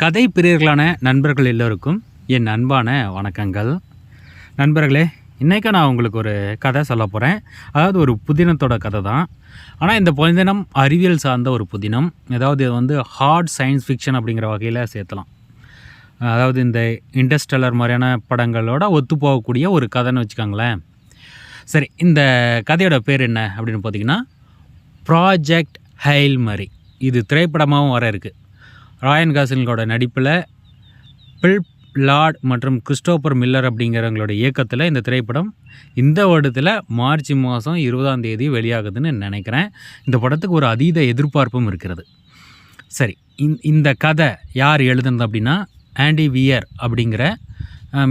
கதை பிரியர்களான நண்பர்கள் எல்லோருக்கும் என் அன்பான வணக்கங்கள். நண்பர்களே, இன்றைக்கி நான் உங்களுக்கு ஒரு கதை சொல்ல போகிறேன். அதாவது ஒரு புதினத்தோட கதை தான். ஆனால் இந்த புதினம் அறிவியல் சார்ந்த ஒரு புதினம். அதாவது இது வந்து ஹார்ட் சயின்ஸ் ஃபிக்ஷன் அப்படிங்கிற வகையில் சேர்த்தலாம். அதாவது இந்த இன்டர்ஸ்டெல்லர் மாதிரியான படங்களோட ஒத்து போகக்கூடிய ஒரு கதைன்னு வச்சுக்கோங்களேன். சரி, இந்த கதையோட பேர் என்ன அப்படின்னு பார்த்தீங்கன்னா, ப்ராஜெக்ட் ஹெயில் மேரி. இது திரைப்படமாகவும் வர இருக்குது. ராயன் காஸ்லிங்கோட நடிப்பில் பில் லார்ட் மற்றும் கிறிஸ்டோபர் மில்லர் அப்படிங்கிறவங்களோட இயக்கத்தில் இந்த திரைப்படம் இந்த வருடத்தில் மார்ச் மாதம் 20 வெளியாகுதுன்னு நினைக்கிறேன். இந்த படத்துக்கு ஒரு அதீத எதிர்பார்ப்பும் இருக்கிறது. சரி, இந்த கதை யார் எழுதுனது அப்படின்னா, ஆண்டி வியர் அப்படிங்கிற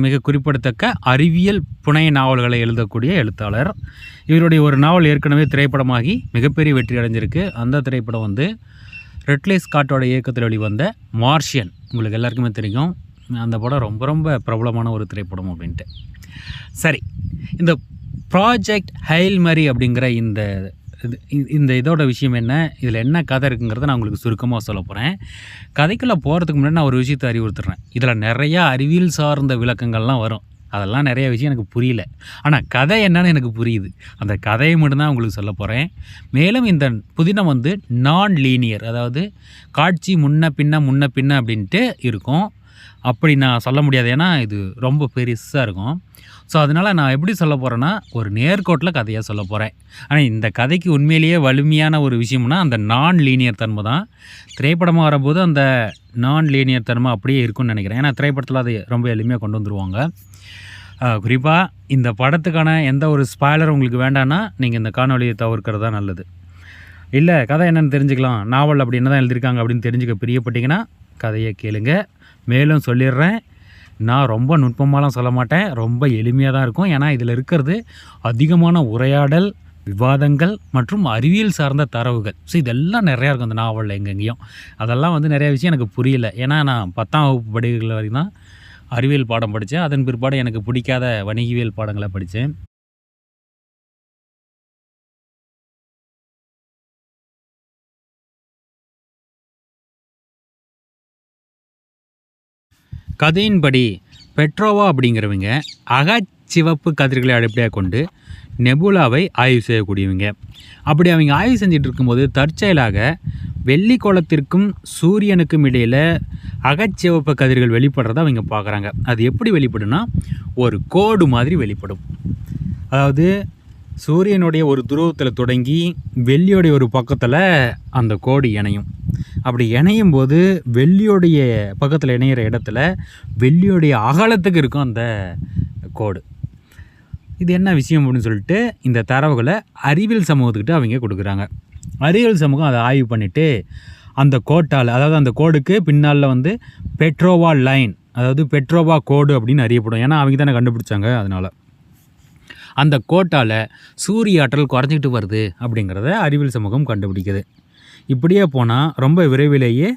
மிக குறிப்பிடத்தக்க அறிவியல் புனைய நாவல்களை எழுதக்கூடிய எழுத்தாளர். இவருடைய ஒரு நாவல் ஏற்கனவே திரைப்படமாகி மிகப்பெரிய வெற்றி அடைஞ்சிருக்கு. அந்த திரைப்படம் வந்து ரிட்லி ஸ்காட்டோட இயக்கத்தில் வெளிவந்த மார்ஷியன். உங்களுக்கு எல்லாருக்குமே தெரியும், அந்த படம் ரொம்ப ரொம்ப பிரபலமான ஒரு திரைப்படம் அப்படின்ட்டு. சரி, இந்த ப்ராஜெக்ட் ஹெயில் மேரி அப்படிங்கிற இந்த இதோட விஷயம் என்ன, இதில் என்ன கதை இருக்குங்கிறத நான் உங்களுக்கு சுருக்கமாக சொல்ல போகிறேன். கதைக்குள்ளே போகிறதுக்கு முன்னாடி நான் ஒரு விஷயத்தை அறிவுறுத்துறேன். இதில் நிறையா அறிவியல் சார்ந்த விளக்கங்கள்லாம் வரும். அதெல்லாம் நிறைய விஷயம் எனக்கு புரியல. ஆனால் கதை என்னன்னு எனக்கு புரியுது. அந்த கதையை மட்டும்தான் உங்களுக்கு சொல்ல போகிறேன். மேலும் இந்த புதினம் வந்து நான் லீனியர், அதாவது காட்சி முன்ன பின்ன அப்படின்ட்டு இருக்கும். அப்படி நான் சொல்ல முடியாது, ஏன்னா இது ரொம்ப பெருசாக இருக்கும். ஸோ அதனால் நான் எப்படி சொல்ல போகிறேன்னா, ஒரு நேர்கோட்டில் கதையாக சொல்ல போகிறேன். ஆனால் இந்த கதைக்கு உண்மையிலேயே வலிமையான ஒரு விஷயம்னா அந்த நான் லீனியர் தன்மை தான். திரைப்படமாக வரும்போது அந்த நான் லீனியர் தன்மை அப்படியே இருக்கும்னு நினைக்கிறேன். ஏன்னா திரைப்படத்தில் அது ரொம்ப எளிமையாக கொண்டு வந்துடுவாங்க. குறிப்பாக இந்த படத்துக்கான எந்த ஒரு ஸ்பாய்லரும் உங்களுக்கு வேண்டான்னா நீங்கள் இந்த காணொலியை தவிர்க்கிறது தான் நல்லது. இல்லை, கதை என்னென்னு தெரிஞ்சுக்கலாம், நாவல் அப்படி என்ன தான் எழுதியிருக்காங்க அப்படின்னு தெரிஞ்சுக்க பிரியப்பட்டீங்கன்னா கதையை கேளுங்க. மேலும் சொல்லிடுறேன், நான் ரொம்ப நுட்பமாலாம் சொல்ல மாட்டேன், ரொம்ப எளிமையாக தான் இருக்கும். ஏன்னா இதில் இருக்கிறது அதிகமான உரையாடல், விவாதங்கள் மற்றும் அறிவியல் சார்ந்த தரவுகள். ஸோ இதெல்லாம் நிறையா இருக்கும் அந்த நாவலில். எங்கெங்கேயும் அதெல்லாம் வந்து நிறைய விஷயம் எனக்கு புரியல. ஏன்னா நான் 10ஆம் வகுப்பு படிக்கிற வரைக்கும் தான் அறிவியல் பாடம் படித்தேன். அதன் பிற்பாடு எனக்கு பிடிக்காத வணிகவியல் பாடங்களை படித்தேன். கதையின்படி பெட்ரோவா அப்படிங்கிறவங்க அகச்சிவப்பு கதிர்களை அடிப்படையாக கொண்டு நெபுலாவை ஆய்வு செய்யக்கூடியவங்க. அப்படி அவங்க ஆய்வு செஞ்சுட்டு இருக்கும்போது தற்செயலாக வெள்ளிக்கோளத்திற்கும் சூரியனுக்கும் இடையில் அகச்சிவப்பு கதிர்கள் வெளிப்படுறத அவங்க பார்க்குறாங்க. அது எப்படி வெளிப்படுன்னா, ஒரு கோடு மாதிரி வெளிப்படும். அதாவது சூரியனுடைய ஒரு துருவத்தில் தொடங்கி வெள்ளியோடைய ஒரு பக்கத்தில் அந்த கோடு இணையும். அப்படி இணையும் போது வெள்ளியோடைய பக்கத்தில் இணையிற இடத்துல வெள்ளியோடைய அகலத்துக்கு இருக்கும் அந்த கோடு. இது என்ன விஷயம் அப்படின்னு சொல்லிட்டு இந்த தரவுகளை அறிவியல் சமூகத்துக்கிட்ட அவங்க கொடுக்குறாங்க. அறிவியல் சமூகம் அதை ஆய்வு பண்ணிவிட்டு அந்த கோட்டால், அதாவது அந்த கோடுக்கு பின்னால் வந்து பெட்ரோவா லைன், அதாவது பெட்ரோவா கோடு அப்படின்னு அறியப்படும். ஏன்னா அவங்க தானே கண்டுபிடிச்சாங்க. அதனால் அந்த கோட்டால் சூரிய ஆற்றல் குறைஞ்சிக்கிட்டு வருது அப்படிங்கிறத அறிவியல் சமூகம் கண்டுபிடிக்குது. இப்படியே போனால் ரொம்ப விரைவிலேயே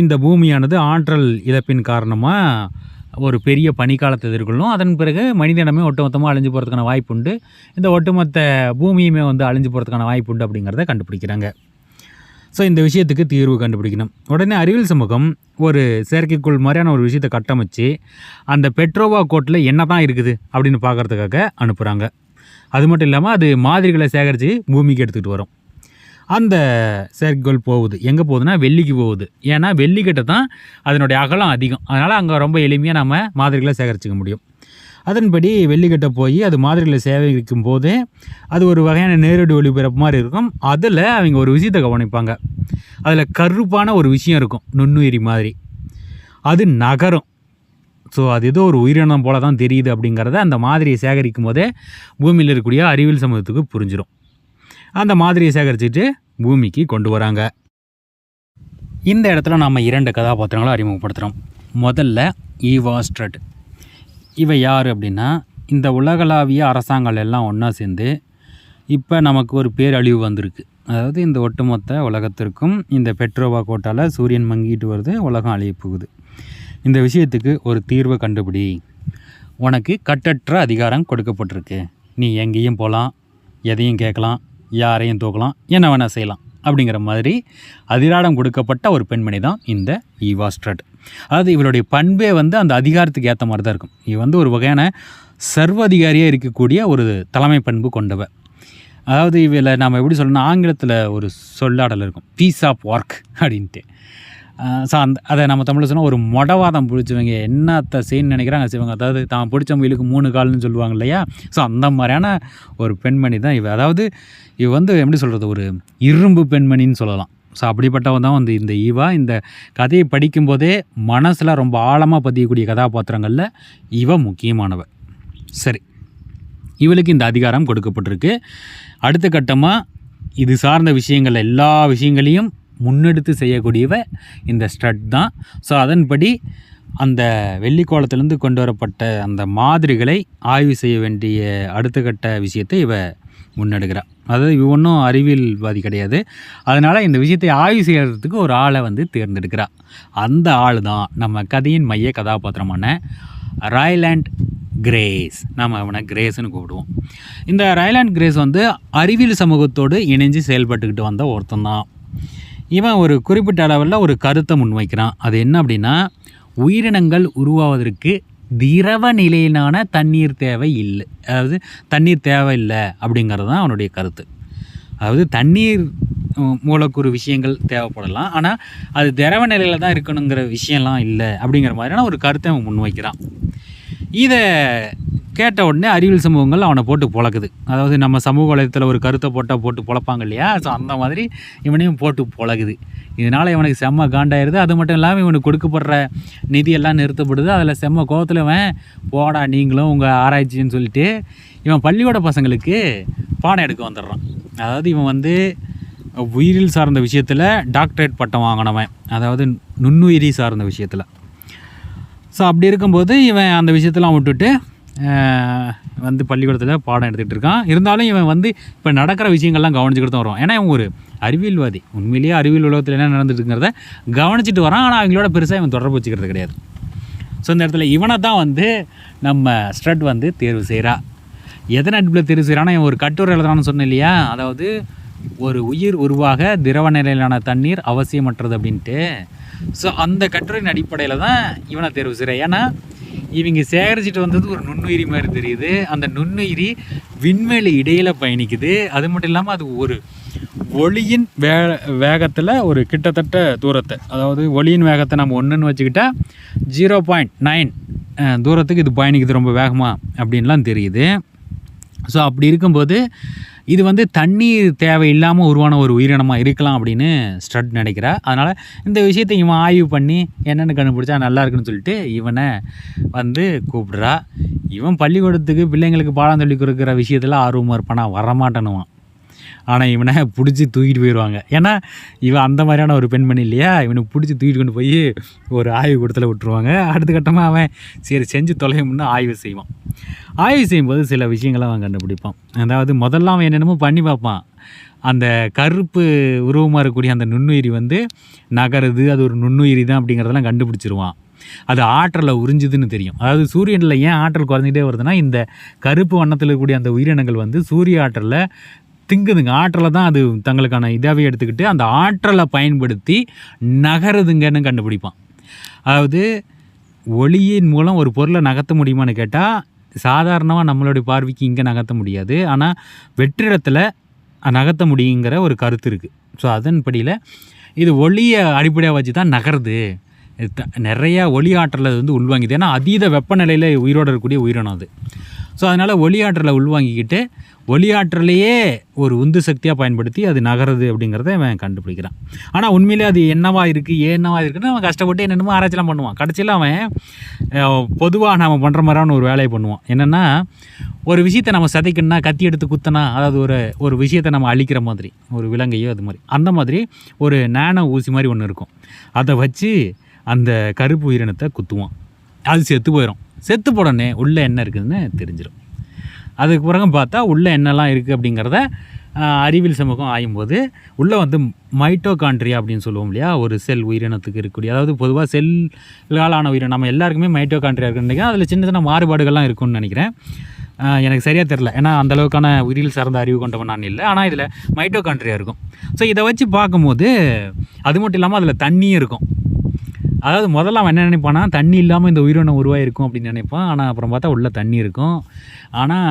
இந்த பூமியானது ஆற்றல் இழப்பின் காரணமாக ஒரு பெரிய பனிக்காலத்தை எதிர்கொள்ளும். அதன் பிறகு மனிதனமே ஒட்டுமொத்தமாக அழிஞ்சு போகிறதுக்கான வாய்ப்பு உண்டு. இந்த ஒட்டுமொத்த பூமியுமே வந்து அழிஞ்சு போகிறதுக்கான வாய்ப்பு உண்டு அப்படிங்கிறத கண்டுபிடிக்கிறாங்க. ஸோ இந்த விஷயத்துக்கு தீர்வு கண்டுபிடிக்கணும். உடனே அறிவியல் சமூகம் ஒரு செயற்கைக்கோள் மாதிரியான ஒரு விஷயத்தை கட்டமைச்சு அந்த பெட்ரோவா கோட்டில் என்ன தான் இருக்குது அப்படின்னு பார்க்குறதுக்காக அனுப்புகிறாங்க. அது மட்டும் இல்லாமல் அது மாதிரிகளை சேகரித்து பூமிக்கு எடுத்துகிட்டு வரும். அந்த செயற்கைக்கோள் போகுது, எங்கே போகுதுன்னா வெள்ளிக்கு போகுது. ஏன்னா வெள்ளிக்கிட்ட தான் அதனுடைய அகலம் அதிகம். அதனால் அங்கே ரொம்ப எளிமையாக நம்ம மாதிரிகளை சேகரிச்சிக்க முடியும். அதன்படி வெள்ளிக்கிட்ட போய் அது மாதிரிகளை சேகரிக்கும் போது அது ஒரு வகையான நேரடி ஒளிபரப்பு மாதிரி இருக்கும். அதில் அவங்க ஒரு விஷயத்தை கவனிப்பாங்க. அதில் கருப்பான ஒரு விஷயம் இருக்கும், நுண்ணுயிரி மாதிரி. அது நகரும். ஸோ அது ஏதோ ஒரு உயிரினம் போல தான் தெரியுது அப்படிங்கிறத அந்த மாதிரியை சேகரிக்கும் போதே பூமியில் இருக்கக்கூடிய அறிவியல் சமூகத்துக்கு புரிஞ்சிடும். அந்த மாதிரியை சேகரிச்சுட்டு பூமிக்கு கொண்டு வராங்க. இந்த இடத்துல நாம் 2 கதாபாத்திரங்களை அறிமுகப்படுத்துகிறோம். முதல்ல ஈவா ஸ்ட்ரட். இவ யார் அப்படின்னா, இந்த உலகளாவிய அரசாங்கம் எல்லாம் ஒன்றா சேர்ந்து இப்போ நமக்கு ஒரு பேரழிவு வந்திருக்கு. அதாவது இந்த ஒட்டுமொத்த உலகத்திற்கும் இந்த பெட்ரோவா கோட்டால் சூரியன் மங்கிட்டு வருது, உலகம் அழிய போகுது. இந்த விஷயத்துக்கு ஒரு தீர்வை கண்டுபிடி. உனக்கு கட்டற்ற அதிகாரம் கொடுக்கப்பட்டிருக்கு. நீ எங்கேயும் போகலாம், எதையும் கேட்கலாம், யாரையும் தூக்கலாம், என்ன வேணால் செய்யலாம். அப்படிங்கிற மாதிரி அதிகாரம் கொடுக்கப்பட்ட ஒரு பெண்மணி தான் இந்த ஈவா ஸ்ட்ரட். அதாவது இவருடைய பண்பே வந்து அந்த அதிகாரத்துக்கு ஏற்ற மாதிரி தான் இருக்கும். இவ வந்து ஒரு வகையான சர்வதிகாரியாக இருக்கக்கூடிய ஒரு தலைமை பண்பு கொண்டவ. அதாவது இதில் நம்ம எப்படி சொல்லணும்னா, ஆங்கிலத்தில் ஒரு சொல்லாடல் இருக்கும், பீஸ் ஆஃப் ஒர்க் அப்படின்ட்டு. ஸோ அதை நம்ம தமிழில் சொன்னால் ஒரு மொடவாதம் பிடிச்சவங்க என்னத்தை செய்யணும்னு நினைக்கிறாங்க செய்வாங்க. அதாவது தான் பிடிச்ச முயலுக்கு 3 கால்னு சொல்லுவாங்க இல்லையா? ஸோ அந்த மாதிரியான ஒரு பெண்மணி தான் இவ. அதாவது இவ வந்து எப்படி சொல்கிறது, ஒரு இரும்பு பெண்மணின்னு சொல்லலாம். ஸோ அப்படிப்பட்டவன் தான் வந்து இந்த ஈவா. இந்த கதையை படிக்கும்போதே மனசில் ரொம்ப ஆழமாக பதியக்கூடிய கதாபாத்திரங்களில் இவ முக்கியமானவ. சரி, இவளுக்கு இந்த அதிகாரம் கொடுக்கப்பட்டிருக்கு. அடுத்த கட்டமாக இது சார்ந்த விஷயங்கள் எல்லா விஷயங்களையும் முன்னெடுத்து செய்யக்கூடியவ இந்த ஸ்ட்ரட் தான். ஸோ அதன்படி அந்த வெள்ளிக்கோளத்திலேருந்து கொண்டு வரப்பட்ட அந்த மாதிரிகளை ஆய்வு செய்ய வேண்டிய அடுத்த கட்ட விஷயத்தை இவ முன்னெடுக்கிறாள். அதாவது இவ ஒன்றும் அறிவியல்வாதி கிடையாது. அதனால் இந்த விஷயத்தை ஆய்வு செய்கிறதுக்கு ஒரு ஆளை வந்து தேர்ந்தெடுக்கிறாள். அந்த ஆள் தான் நம்ம கதையின் மைய கதாபாத்திரமான ராய்லாண்ட் கிரேஸ். நாம் அவனை கிரேஸ்ன்னு கூப்பிடுவோம். இந்த ராய்லாண்ட் கிரேஸ் வந்து அறிவியல் சமூகத்தோடு இணைஞ்சு செயல்பட்டுக்கிட்டு வந்த ஒருத்தன் தான். இவன் ஒரு குறிப்பிட்ட அளவில் ஒரு கருத்தை முன்வைக்கிறான். அது என்ன அப்படின்னா, உயிரினங்கள் உருவாவதற்கு திரவ நிலையிலான தண்ணீர் தேவை இல்லை, அதாவது தண்ணீர் தேவையில்லை அப்படிங்கிறது தான் அவனுடைய கருத்து. அதாவது தண்ணீர் மூலக்கூறு விஷயங்கள் தேவைப்படலாம், ஆனால் அது திரவ நிலையில் தான் இருக்கணுங்கிற விஷயம்லாம் இல்லை அப்படிங்கிற மாதிரியான ஒரு கருத்தை அவன் முன்வைக்கிறான். இதை கேட்ட உடனே அறிவியல் சமூகங்கள் அவனை போட்டு பொழக்குது. அதாவது நம்ம சமூக வலைத்தளத்தில் ஒரு கருத்தை போட்டு பொழப்பாங்க இல்லையா? ஸோ அந்த மாதிரி இவனையும் போட்டு பொழக்குது. இதனால் இவனுக்கு செம்ம காண்டாயிருது. அது மட்டும் இல்லாமல் இவனுக்கு கொடுக்கப்படுற நிதியெல்லாம் நிறுத்தப்படுது. அதில் செம்ம கோவத்தில் இவன் போடா நீங்களும் உங்கள் ஆராய்ச்சின்னு சொல்லிட்டு இவன் பள்ளியோட பசங்களுக்கு பாடம் எடுக்க வந்துடுறான். அதாவது இவன் வந்து உயிரியல் சார்ந்த விஷயத்தில் டாக்டரேட் பட்டம் வாங்கினவன், அதாவது நுண்ணுயிரி சார்ந்த விஷயத்தில். ஸோ அப்படி இருக்கும்போது இவன் அந்த விஷயத்தெல்லாம் விட்டுட்டு வந்து பள்ளிக்கூடத்தில் பாடம் எடுத்துகிட்டு இருக்கான். இருந்தாலும் இவன் வந்து இப்போ நடக்கிற விஷயங்கள்லாம் கவனிச்சுக்கிட்டு தான் வரான். ஏன்னா இவன் ஒரு அறிவியல்வாதி, உண்மையிலேயே அறிவியல் உலகத்தில் என்ன நடந்துட்டுங்கிறத கவனிச்சுட்டு வரான். ஆனால் அவங்களோட பெருசாக இவன் தொடர்பு வச்சுக்கிறது கிடையாது. ஸோ இந்த இடத்துல இவனை தான் வந்து நம்ம ஸ்ட்ரட் வந்து தேர்வு செய்கிறா. எதன் அடிப்பில் தேர்வு செய்கிறான்னா, இவன் ஒரு கட்டுரை எழுதுறான்னு சொன்னேன் இல்லையா? அதாவது ஒரு உயிர் உருவாக திரவ நிலையிலான தண்ணீர் அவசியமற்றது அப்படின்ட்டு. ஸோ அந்த கட்டுரையின் அடிப்படையில் தான் இவனை தேர்வு செய்கிறேன். ஏன்னா இவங்க சேகரிச்சுட்டு வந்தது ஒரு நுண்ணுயிரி மாதிரி தெரியுது. அந்த நுண்ணுயிரி விண்வெளி இடையில் பயணிக்குது. அது மட்டும் இல்லாமல் அது ஒரு ஒளியின் வேகத்தில் ஒரு கிட்டத்தட்ட தூரத்தை, அதாவது ஒளியின் வேகத்தை நம்ம 1ன்னு வச்சுக்கிட்டால் 0.9 தூரத்துக்கு இது பயணிக்குது ரொம்ப வேகமாக அப்படின்லாம் தெரியுது. ஸோ அப்படி இருக்கும்போது இது வந்து தண்ணீர் தேவை இல்லாமல் உருவான ஒரு உயிரினமாக இருக்கலாம் அப்படின்னு ஸ்ட்ரட் நினைக்கிறா. அதனால் இந்த விஷயத்தை இவன் ஆய்வு பண்ணி என்னென்னு கண்டுபிடிச்சா நல்லா இருக்குன்னு சொல்லிட்டு இவனை வந்து கூப்பிடுறா. இவன் பள்ளிக்கூடத்துக்கு பிள்ளைங்களுக்கு பாடம் சொல்லி கொடுக்குற விஷயத்தில் ஆர்வமாக இருப்பானா, வரமாட்டேனுவான். ஆனால் இவனை பிடிச்சி தூக்கிட்டு போயிடுவாங்க. ஏன்னா இவன் அந்த மாதிரியான ஒரு பெண்மணி இல்லையா? இவனுக்கு பிடிச்சி தூக்கிட்டு கொண்டு போய் ஒரு ஆய்வு கூடத்தில் விட்டுருவாங்க. அடுத்த கட்டமாக அவன் சரி செஞ்சு தொலையும்னு ஆய்வு செய்வான். ஆய்வு செய்யும்போது சில விஷயங்களை அவன் கண்டுபிடிப்பான். அதாவது முதல்ல அவன் என்னென்னமோ பண்ணி பார்ப்பான். அந்த கருப்பு உருவமாக இருக்கக்கூடிய அந்த நுண்ணுயிரி வந்து நகருது, அது ஒரு நுண்ணுயிரி தான் அப்படிங்கிறதெல்லாம் கண்டுபிடிச்சிருவான். அது ஆற்றலை உறிஞ்சுதுன்னு தெரியும். அதாவது சூரியனில் ஏன் ஆற்றல் குறைஞ்சிட்டே வருதுன்னா, இந்த கருப்பு வண்ணத்தில் இருக்கக்கூடிய அந்த உயிரினங்கள் வந்து சூரிய ஆற்றலை திங்குதுங்க. ஆற்றலை தான் அது தங்களுக்கான இதாகவே எடுத்துக்கிட்டு அந்த ஆற்றலை பயன்படுத்தி நகருதுங்கன்னு கண்டுபிடிப்பான். அதாவது ஒளியின் மூலம் ஒரு பொருளை நகர்த்த முடியுமான்னு கேட்டால் சாதாரணமாக நம்மளுடைய பார்வைக்கு இங்கே நகர்த்த முடியாது, ஆனால் வெற்றிடத்தில் நகர்த்த முடியுங்கிற ஒரு கருத்து இருக்குது. ஸோ அதன்படியில் இது ஒளியை அடிப்படையாக வச்சு தான் நகருது. நிறையா ஒளி ஆற்றலை வந்து உள்வாங்கிது. ஏன்னா அதீத வெப்பநிலையில் உயிரோடு இருக்கக்கூடிய உயிரினம் அது. ஸோ அதனால் ஒளி ஆற்றலை உள்வாங்கிக்கிட்டு ஒளி ஆற்றலையே ஒரு உந்து சக்தியாக பயன்படுத்தி அது நகருது அப்படிங்கிறத அவன் கண்டுபிடிக்கிறான். ஆனால் உண்மையிலே அது என்னவா இருக்குன்னு அவன் கஷ்டப்பட்டு என்னென்னமோ ஆராய்ச்சிலாம் பண்ணுவான். கடைசியில் அவன் பொதுவாக நம்ம பண்ணுற மாதிரியான ஒரு வேலையை பண்ணுவான். என்னென்னா, ஒரு விஷயத்தை நம்ம சதைக்கணும்னா கத்தி எடுத்து குத்தனா, அதாவது ஒரு விஷயத்தை நம்ம அழிக்கிற மாதிரி, ஒரு விலங்கையோ அது மாதிரி, அந்த மாதிரி ஒரு நானோ ஊசி மாதிரி ஒன்று இருக்கும். அதை வச்சு அந்த கருப்பு உயிரினத்தை குத்துவான். அது செத்து போயிடும். செத்து போடனே உள்ளே என்ன இருக்குதுன்னு தெரிஞ்சிடும். அதுக்கு பிறகு பார்த்தா உள்ளே என்னெல்லாம் இருக்குது அப்படிங்கிறத அறிவியல் சமூகம் ஆயும்போது உள்ளே வந்து மைட்டோகாண்ட்ரியா அப்படின்னு சொல்லுவோம் இல்லையா? ஒரு செல் உயிரினத்துக்கு இருக்கக்கூடிய, அதாவது பொதுவாக செல்லாலான உயிரினம் நம்ம எல்லாருக்குமே மைட்டோகாண்ட்ரியா இருக்குன்னு நினைக்கிறேன். அதில் சின்ன சின்ன மாறுபாடுகள்லாம் இருக்குன்னு நினைக்கிறேன். எனக்கு சரியாக தெரில. ஏன்னா அந்தளவுக்கான உயிரியல் சார்ந்த அறிவு கொண்டவன் நான் இல்லை. ஆனால் இதில் மைட்டோகாண்ட்ரியா இருக்கும். ஸோ இதை வச்சு பார்க்கும்போது அது மட்டும் இல்லாமல் அதில் தண்ணியும் இருக்கும். அதாவது முதல்ல அவன் என்ன நினைப்பானா, தண்ணி இல்லாமல் இந்த உயிரினம் உருவாயிருக்கும் அப்படின்னு நினைப்பான். ஆனால் அப்புறம் பார்த்தா உள்ளே தண்ணி இருக்கும். ஆனால்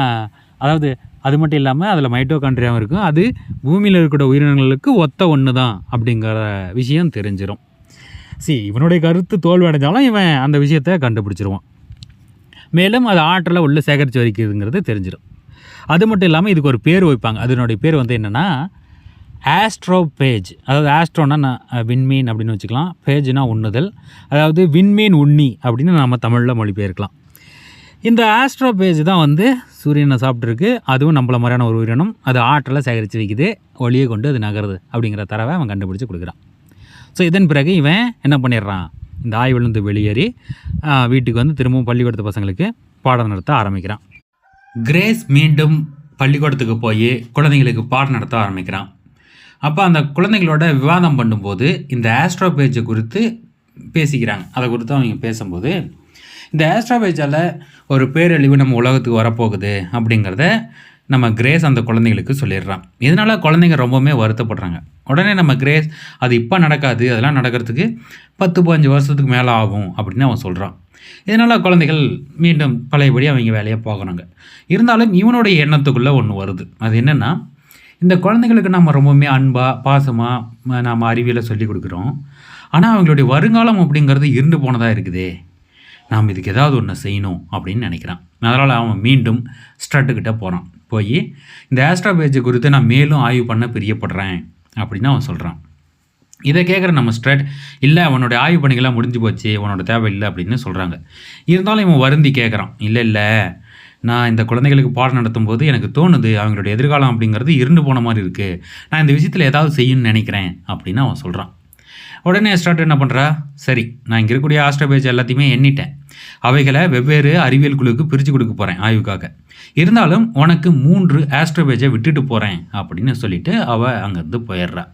அதாவது அது மட்டும் இல்லாமல் அதில் மைட்டோகாண்ட்ரியாவும் இருக்கும். அது பூமியில் இருக்கிற உயிரினங்களுக்கு ஒத்த ஒன்று தான் அப்படிங்கிற விஷயம் தெரிஞ்சிடும். இவனுடைய கருத்து தோல்வி அடைஞ்சாலும் இவன் அந்த விஷயத்தை கண்டுபிடிச்சிருவான். மேலும் அது ஆற்றலை உள்ளே சேகரித்து வைக்கிறதுங்கிறது தெரிஞ்சிடும். அது மட்டும் இல்லாமல் இதுக்கு ஒரு பேர் வைப்பாங்க. அதனுடைய பேர் வந்து என்னென்னா ஆஸ்ட்ரோபேஜ். அதாவது ஆஸ்ட்ரோனா விண்மீன் அப்படின்னு வச்சுக்கலாம், பேஜ்னா உண்ணுதல். அதாவது விண்மீன் உண்ணி அப்படின்னு நம்ம தமிழில் மொழிபெயர்க்கலாம். இந்த ஆஸ்ட்ரோபேஜ் தான் வந்து சூரியனை சாப்பிட்ருக்கு. அதுவும் நம்மள மாதிரியான ஒரு உயிரினம். அது ஆற்றலை சேகரித்து வைக்குது, ஒளியை கொண்டு அது நகருது அப்படிங்கிற தரவை அவன் கண்டுபிடிச்சி கொடுக்குறான். ஸோ இதன் பிறகு இவன் என்ன பண்ணிடுறான், இந்த ஆய்விலிருந்து வெளியேறி வீட்டுக்கு வந்து திரும்பவும் பள்ளிக்கூடத்து பசங்களுக்கு பாடம் நடத்த ஆரம்பிக்கிறான். கிரேஸ் மீண்டும் பள்ளிக்கூடத்துக்கு போய் குழந்தைங்களுக்கு பாடம் நடத்த ஆரம்பிக்கிறான். அப்போ அந்த குழந்தைங்களோட விவாதம் பண்ணும்போது இந்த ஆஸ்ட்ரோபேஜை குறித்து பேசிக்கிறாங்க. அதை குறித்து அவங்க பேசும்போது இந்த ஆஸ்ட்ரோபேஜால் ஒரு பேரழிவு நம்ம உலகத்துக்கு வரப்போகுது அப்படிங்கிறத நம்ம கிரேஸ் அந்த குழந்தைங்களுக்கு சொல்லிடுறான். இதனால் குழந்தைங்க ரொம்பவுமே வருத்தப்படுறாங்க. உடனே நம்ம கிரேஸ் அது இப்போ நடக்காது, அதெல்லாம் நடக்கிறதுக்கு 10-15 வருஷத்துக்கு மேலே ஆகும் அப்படின்னு அவன் சொல்கிறான். இதனால் குழந்தைகள் மீண்டும் பழையபடி அவங்க வேலையை போகிறாங்க. இருந்தாலும் இவனுடைய எண்ணத்துக்குள்ளே ஒன்று வருது. அது என்னென்னா, இந்த குழந்தைங்களுக்கு நம்ம ரொம்பவுமே அன்பாக பாசமாக நம்ம அறிவியலை சொல்லி கொடுக்குறோம். ஆனால் அவங்களுடைய வருங்காலம் அப்படிங்கிறது இருண்டு போனதாக இருக்குதே, நாம் இதுக்கு ஏதாவது ஒன்று செய்யணும் அப்படின்னு நினைக்கிறான். அதனால் அவன் மீண்டும் ஸ்ட்ரட்டுக்கிட்ட போகிறான். போய் இந்த ஆஸ்ட்ரோபேஜை குறித்து நான் மேலும் ஆய்வு பண்ண பிரியப்படுறேன் அப்படின்னு அவன் சொல்கிறான். இதை கேட்குற நம்ம ஸ்ட்ரட், இல்லை அவனுடைய ஆய்வு பணிகள்லாம் முடிஞ்சு போச்சு, அவனோட தேவை இல்லை அப்படின்னு சொல்கிறாங்க. இருந்தாலும் இவன் வருந்தி கேட்குறான், இல்லை நான் இந்த குழந்தைகளுக்கு பாடம் நடத்தும் போது எனக்கு தோணுது அவங்களுடைய எதிர்காலம் அப்படிங்கிறது இருண்டு போன மாதிரி இருக்குது, நான் இந்த விஷயத்தில் ஏதாவது செய்யணும்னு நினைக்கிறேன் அப்படின்னு அவன் சொல்கிறான். உடனே ஸ்ட்ரட் என்ன பண்ணுறா, சரி நான் இங்கே இருக்கக்கூடிய ஆஸ்ட்ரோபேஜ் எல்லாத்தையுமே எண்ணிட்டேன், அவைகளை வெவ்வேறு அறிவியல் குழுவுக்கு பிரித்து கொடுக்க போகிறேன் ஆய்வுக்காக. இருந்தாலும் உனக்கு 3 ஆஸ்ட்ரோபேஜை விட்டுட்டு போகிறேன் அப்படின்னு சொல்லிட்டு அவள் அங்கேருந்து போயிடுறா.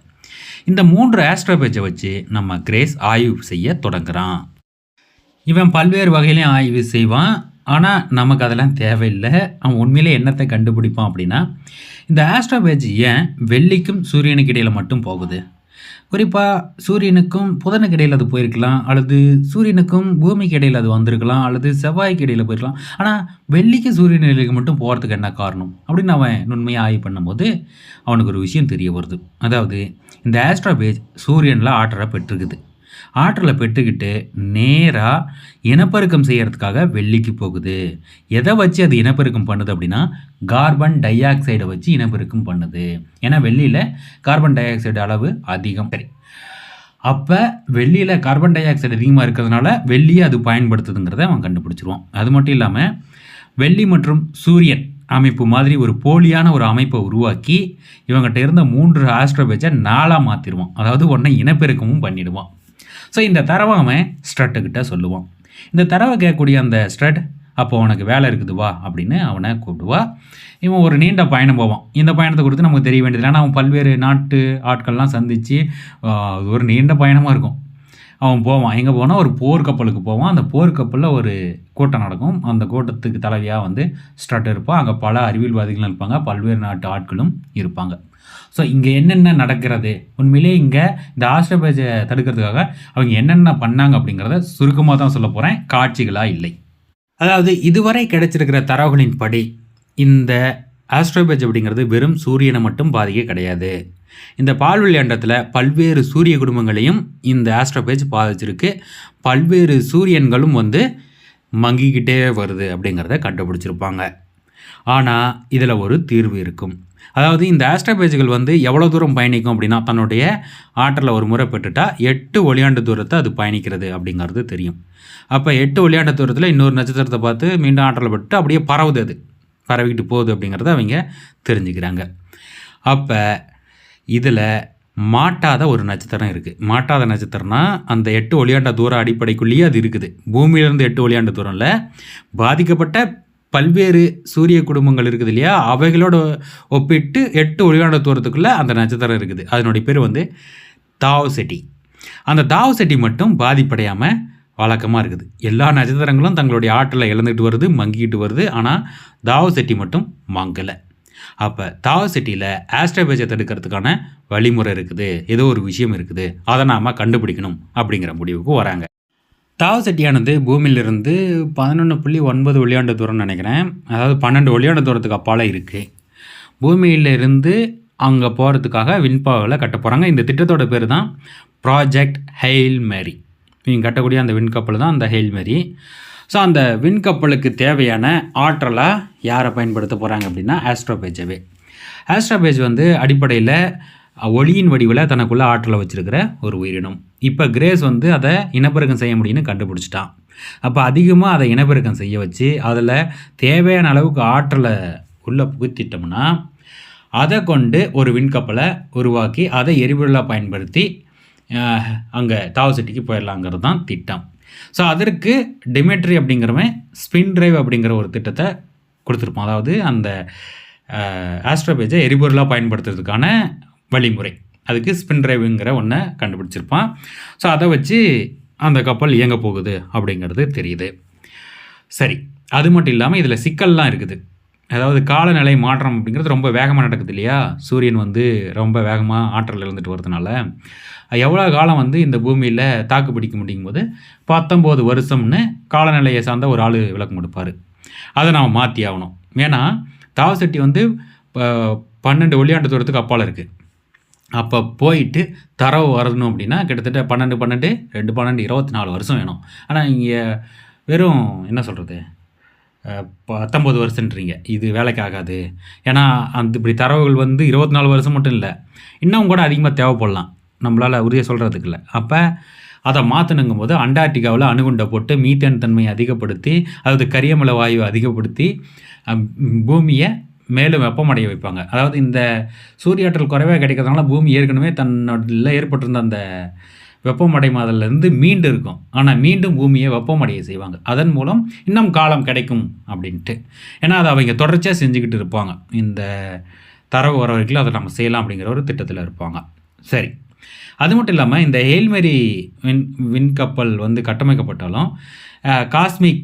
இந்த 3 ஆஸ்ட்ரோபேஜை வச்சு நம்ம கிரேஸ் ஆய்வு செய்ய தொடங்குறான். இவன் பல்வேறு வகையிலையும் ஆய்வு செய்வான். ஆனால் நமக்கு அதெல்லாம் தேவையில்லை. அவன் உண்மையிலே என்னத்தை கண்டுபிடிப்பான் அப்படின்னா, இந்த ஆஸ்ட்ரோபேஜ் ஏன் வெள்ளிக்கும் சூரியனுக்கு இடையில் மட்டும் போகுது, குறிப்பாக சூரியனுக்கும் புதனுக்கு இடையில் அது போயிருக்கலாம், அல்லது சூரியனுக்கும் பூமிக்கு இடையில் அது வந்திருக்கலாம், அல்லது செவ்வாய்க்கு இடையில் போயிருக்கலாம். ஆனால் வெள்ளிக்கு சூரியன் இடையிலுக்கு மட்டும் போகிறதுக்கு என்ன காரணம் அப்படின்னு அவன் நுண்மையாக ஆய்வு பண்ணும்போது அவனுக்கு ஒரு விஷயம் தெரிய வருது. அதாவது இந்த ஆஸ்ட்ரோபேஜ் சூரியனில் ஆற்றலை பெற்றுக்குது. ஆற்றலை பெற்றுக்கிட்டு நேராக இனப்பெருக்கம் செய்கிறதுக்காக வெள்ளிக்கு போகுது. எதை வச்சு அது இனப்பெருக்கம் பண்ணுது அப்படின்னா, கார்பன் டை ஆக்சைடை வச்சு இனப்பெருக்கம் பண்ணுது. ஏன்னா வெள்ளியில் கார்பன் டை ஆக்சைடு அளவு அதிகம். சரி, அப்போ வெள்ளியில் கார்பன் டை ஆக்சைடு அதிகமாக இருக்கிறதுனால வெள்ளியை அது பயன்படுத்துதுங்கிறத அவன் கண்டுபிடிச்சிருவான். அது மட்டும் இல்லாமல் வெள்ளி மற்றும் சூரியன் அமைப்பு மாதிரி ஒரு போலியான ஒரு அமைப்பை உருவாக்கி இவங்ககிட்ட இருந்த 3 ஆஸ்ட்ரோபேஜை 4ஆக மாற்றிடுவான். அதாவது ஒன்றை இனப்பெருக்கமும் பண்ணிடுவான். ஸோ இந்த தரவை அவன் ஸ்ட்ரட்டுக்கிட்ட சொல்லுவான். இந்த தரவை கேட்கக்கூடிய அந்த ஸ்ட்ரட், அப்போ உனக்கு வேலை இருக்குது வா அப்படின்னு அவனை கூப்பிடுவா. இவன் ஒரு நீண்ட பயணம் போவான். இந்த பயணத்தை குறித்து நமக்கு தெரிய வேண்டியது, ஏன்னா அவன் பல்வேறு நாட்டு ஆட்கள்லாம் சந்தித்து ஒரு நீண்ட பயணமாக இருக்கும். அவன் போவான். எங்கே போனால் ஒரு போர்க்கப்பலுக்கு போவான். அந்த போர்க்கப்பலில் ஒரு கூட்டம் நடக்கும். அந்த கூட்டத்துக்கு தலைவியாக வந்து ஸ்ட்ரட் இருப்பான். அங்கே பல அறிவியல்வாதிகளும் இருப்பாங்க, பல்வேறு நாட்டு ஆட்களும் இருப்பாங்க. ஸோ இங்கே என்னென்ன நடக்கிறது, உண்மையிலே இங்கே இந்த ஆஸ்ட்ரோபேஜை தடுக்கிறதுக்காக அவங்க என்னென்ன பண்ணாங்க அப்படிங்கிறத சுருக்கமாக தான் சொல்ல போகிறேன், காட்சிகளாக இல்லை. அதாவது இதுவரை கிடைச்சிருக்கிற தரவுகளின் படி இந்த ஆஸ்ட்ரோபேஜ் அப்படிங்கிறது வெறும் சூரியனை மட்டும் பாதிக்க கிடையாது. இந்த பால்வெளி அண்டத்தில் பல்வேறு சூரிய குடும்பங்களையும் இந்த ஆஸ்ட்ரோபேஜ் பாதிச்சிருக்கு. பல்வேறு சூரியன்களும் வந்து மங்கிக்கிட்டே வருது அப்படிங்கிறத கண்டுபிடிச்சிருப்பாங்க. ஆனால் இதில் ஒரு தீர்வு இருக்கும். அதாவது இந்த ஆஸ்ட்ரோபேஜ்கள் வந்து எவ்வளோ தூரம் பயணிக்கும் அப்படின்னா, தன்னுடைய ஆற்றலை ஒரு முறை பெற்றுட்டா 8 ஒளியாண்டு தூரத்தை அது பயணிக்கிறது அப்படிங்கிறது தெரியும். அப்போ 8 ஒளியாண்டு தூரத்தில் இன்னொரு நட்சத்திரத்தை பார்த்து மீண்டும் ஆற்றலை பெற்றுட்டு அப்படியே பரவுது, அது பரவிக்கிட்டு போகுது அப்படிங்கிறத அவங்க தெரிஞ்சுக்கிறாங்க. அப்போ இதில் மாட்டாத ஒரு நட்சத்திரம் இருக்குது. மாட்டாத நட்சத்திரம்னா அந்த 8 ஒளியாண்ட தூரம் அடிப்படைக்குள்ளேயே அது இருக்குது. பூமியிலேருந்து 8 ஒளியாண்டு தூரம்ல பாதிக்கப்பட்ட பல்வேறு சூரிய குடும்பங்கள் இருக்குது இல்லையா, அவைகளோடு ஒப்பிட்டு 8 ஒளியாண்டு தூரத்துக்குள்ளே அந்த நட்சத்திரம் இருக்குது. அதனுடைய பேர் வந்து தாவ் செட்டி. அந்த தாவ் செட்டி மட்டும் பாதிப்படையாமல் வழக்கமாக இருக்குது. எல்லா நட்சத்திரங்களும் தங்களுடைய ஆற்றலை இழந்துக்கிட்டு வருது, மங்கிக்கிட்டு வருது. ஆனால் தாவ செட்டி மட்டும் மங்கலை. அப்போ தாவ செட்டியில் ஆஸ்ட்ரோபேஜை தடுக்கிறதுக்கான வழிமுறை இருக்குது, ஏதோ ஒரு விஷயம் இருக்குது, அதை நாம் கண்டுபிடிக்கணும் அப்படிங்கிற முடிவுக்கு வராங்க. தாவ செட்டியானது பூமியிலிருந்து 11.9 ஒளியாண்டு தூரம் நினைக்கிறேன், அதாவது 12 ஒளியாண்டு தூரத்துக்கு அப்பால் இருக்குது. பூமியிலிருந்து அங்கே போகிறதுக்காக விண்பாகளை கட்ட போகிறாங்க. இந்த திட்டத்தோட பேர் தான் ப்ராஜெக்ட் ஹெயில் மேரி. இவங்க கட்டக்கூடிய அந்த விண்கப்பல் தான் அந்த ஹெயில் மேரி. ஸோ அந்த விண்கப்பலுக்கு தேவையான ஆற்றலை யாரை பயன்படுத்த போகிறாங்க அப்படின்னா ஆஸ்ட்ரோபேஜவே. ஆஸ்ட்ரோபேஜ் அடிப்படையில் ஒளியின் வடிவில் தனக்குள்ளே ஆற்றலை வச்சுருக்கிற ஒரு உயிரினம். இப்போ கிரேஸ் அதை இனப்பெருக்கம் செய்ய முடியும்னு கண்டுபிடிச்சிட்டான். அப்போ அதிகமாக அதை இனப்பெருக்கம் செய்ய வச்சு அதில் தேவையான அளவுக்கு ஆற்றலை உள்ளே புகுத்திட்டோம்னா அதை கொண்டு ஒரு விண்கப்பலை உருவாக்கி அதை எரிபொருளாக பயன்படுத்தி அங்கே தாவ செட்டிக்கு போயிடலாங்கிறது தான் திட்டம். ஸோ அதற்கு டிமெட்ரி அப்படிங்கிறவன் ஸ்பின் டிரைவ் அப்படிங்கிற ஒரு திட்டத்தை கொடுத்துருப்பான். அதாவது அந்த ஆஸ்ட்ரோபேஜை எரிபொருளாக பயன்படுத்துறதுக்கான வழிமுறை, அதுக்கு ஸ்பின் டிரைவுங்கிற ஒன்றை கண்டுபிடிச்சிருப்பான். ஸோ அதை வச்சு அந்த கப்பல் இயங்க போகுது அப்படிங்கிறது தெரியுது. சரி, அது மட்டும் இல்லாமல் இதில் சிக்கல்லாம் இருக்குது. அதாவது காலநிலை மாற்றம் அப்படிங்கிறது ரொம்ப வேகமாக நடக்குது இல்லையா. சூரியன் ரொம்ப வேகமாக ஆற்றல் இழந்துட்டு வரதுனால எவ்வளோ காலம் இந்த பூமியில் தாக்கு பிடிக்க முடியும் போது 19 வருஷம்னு காலநிலையை சார்ந்த ஒரு ஆள் விளக்கம் கொடுப்பார். அதை நாம் மாற்றி ஆகணும். ஏன்னா தாவ செட்டி 12 ஒளியாண்டு தூரத்துக்கு அப்பால் இருக்குது. அப்போ போயிட்டு தரவு வரணும் அப்படின்னா கிட்டத்தட்ட 12 2 24 வருஷம் வேணும். ஆனால் இங்கே வெறும் என்ன சொல்கிறது 19 வருஷன்றீங்க, இது வேலைக்கு ஆகாது. ஏன்னா இப்படி தரவுகள் 24 வருஷம் மட்டும் இல்லை, இன்னும் கூட அதிகமாக தேவைப்படலாம், நம்மளால் உறுதியாக சொல்கிறதுக்கு இல்லை. அப்போ அதை மாற்றணுங்கும் போது அண்டார்டிகாவில் அணுகுண்டை போட்டு மீத்தேன் தன்மையை அதிகப்படுத்தி, அதாவது கரியமலை வாயுவை அதிகப்படுத்தி பூமியை மேலும் வெப்பமடைய வைப்பாங்க. அதாவது இந்த சூரிய ஆற்றல் குறைவாக கிடைக்கிறதுனால பூமி ஏற்கனவே தன்னோட ஏற்பட்டிருந்த அந்த வெப்பமடைமாதலேருந்து மீண்டு இருக்கும். ஆனால் மீண்டும் பூமியை வெப்பமடைய செய்வாங்க. அதன் மூலம் இன்னும் காலம் கிடைக்கும் அப்படின்ட்டு. ஏன்னா அதை அவங்க தொடர்ச்சியாக செஞ்சுக்கிட்டு இருப்பாங்க. இந்த தரவு வர வரைக்கும் அதை நம்ம செய்யலாம் அப்படிங்கிற ஒரு திட்டத்தில் இருப்பாங்க. சரி, அது மட்டும் இல்லாமல் இந்த ஹெயில் மேரி விண்கப்பல் கட்டமைக்கப்பட்டாலும் காஸ்மிக்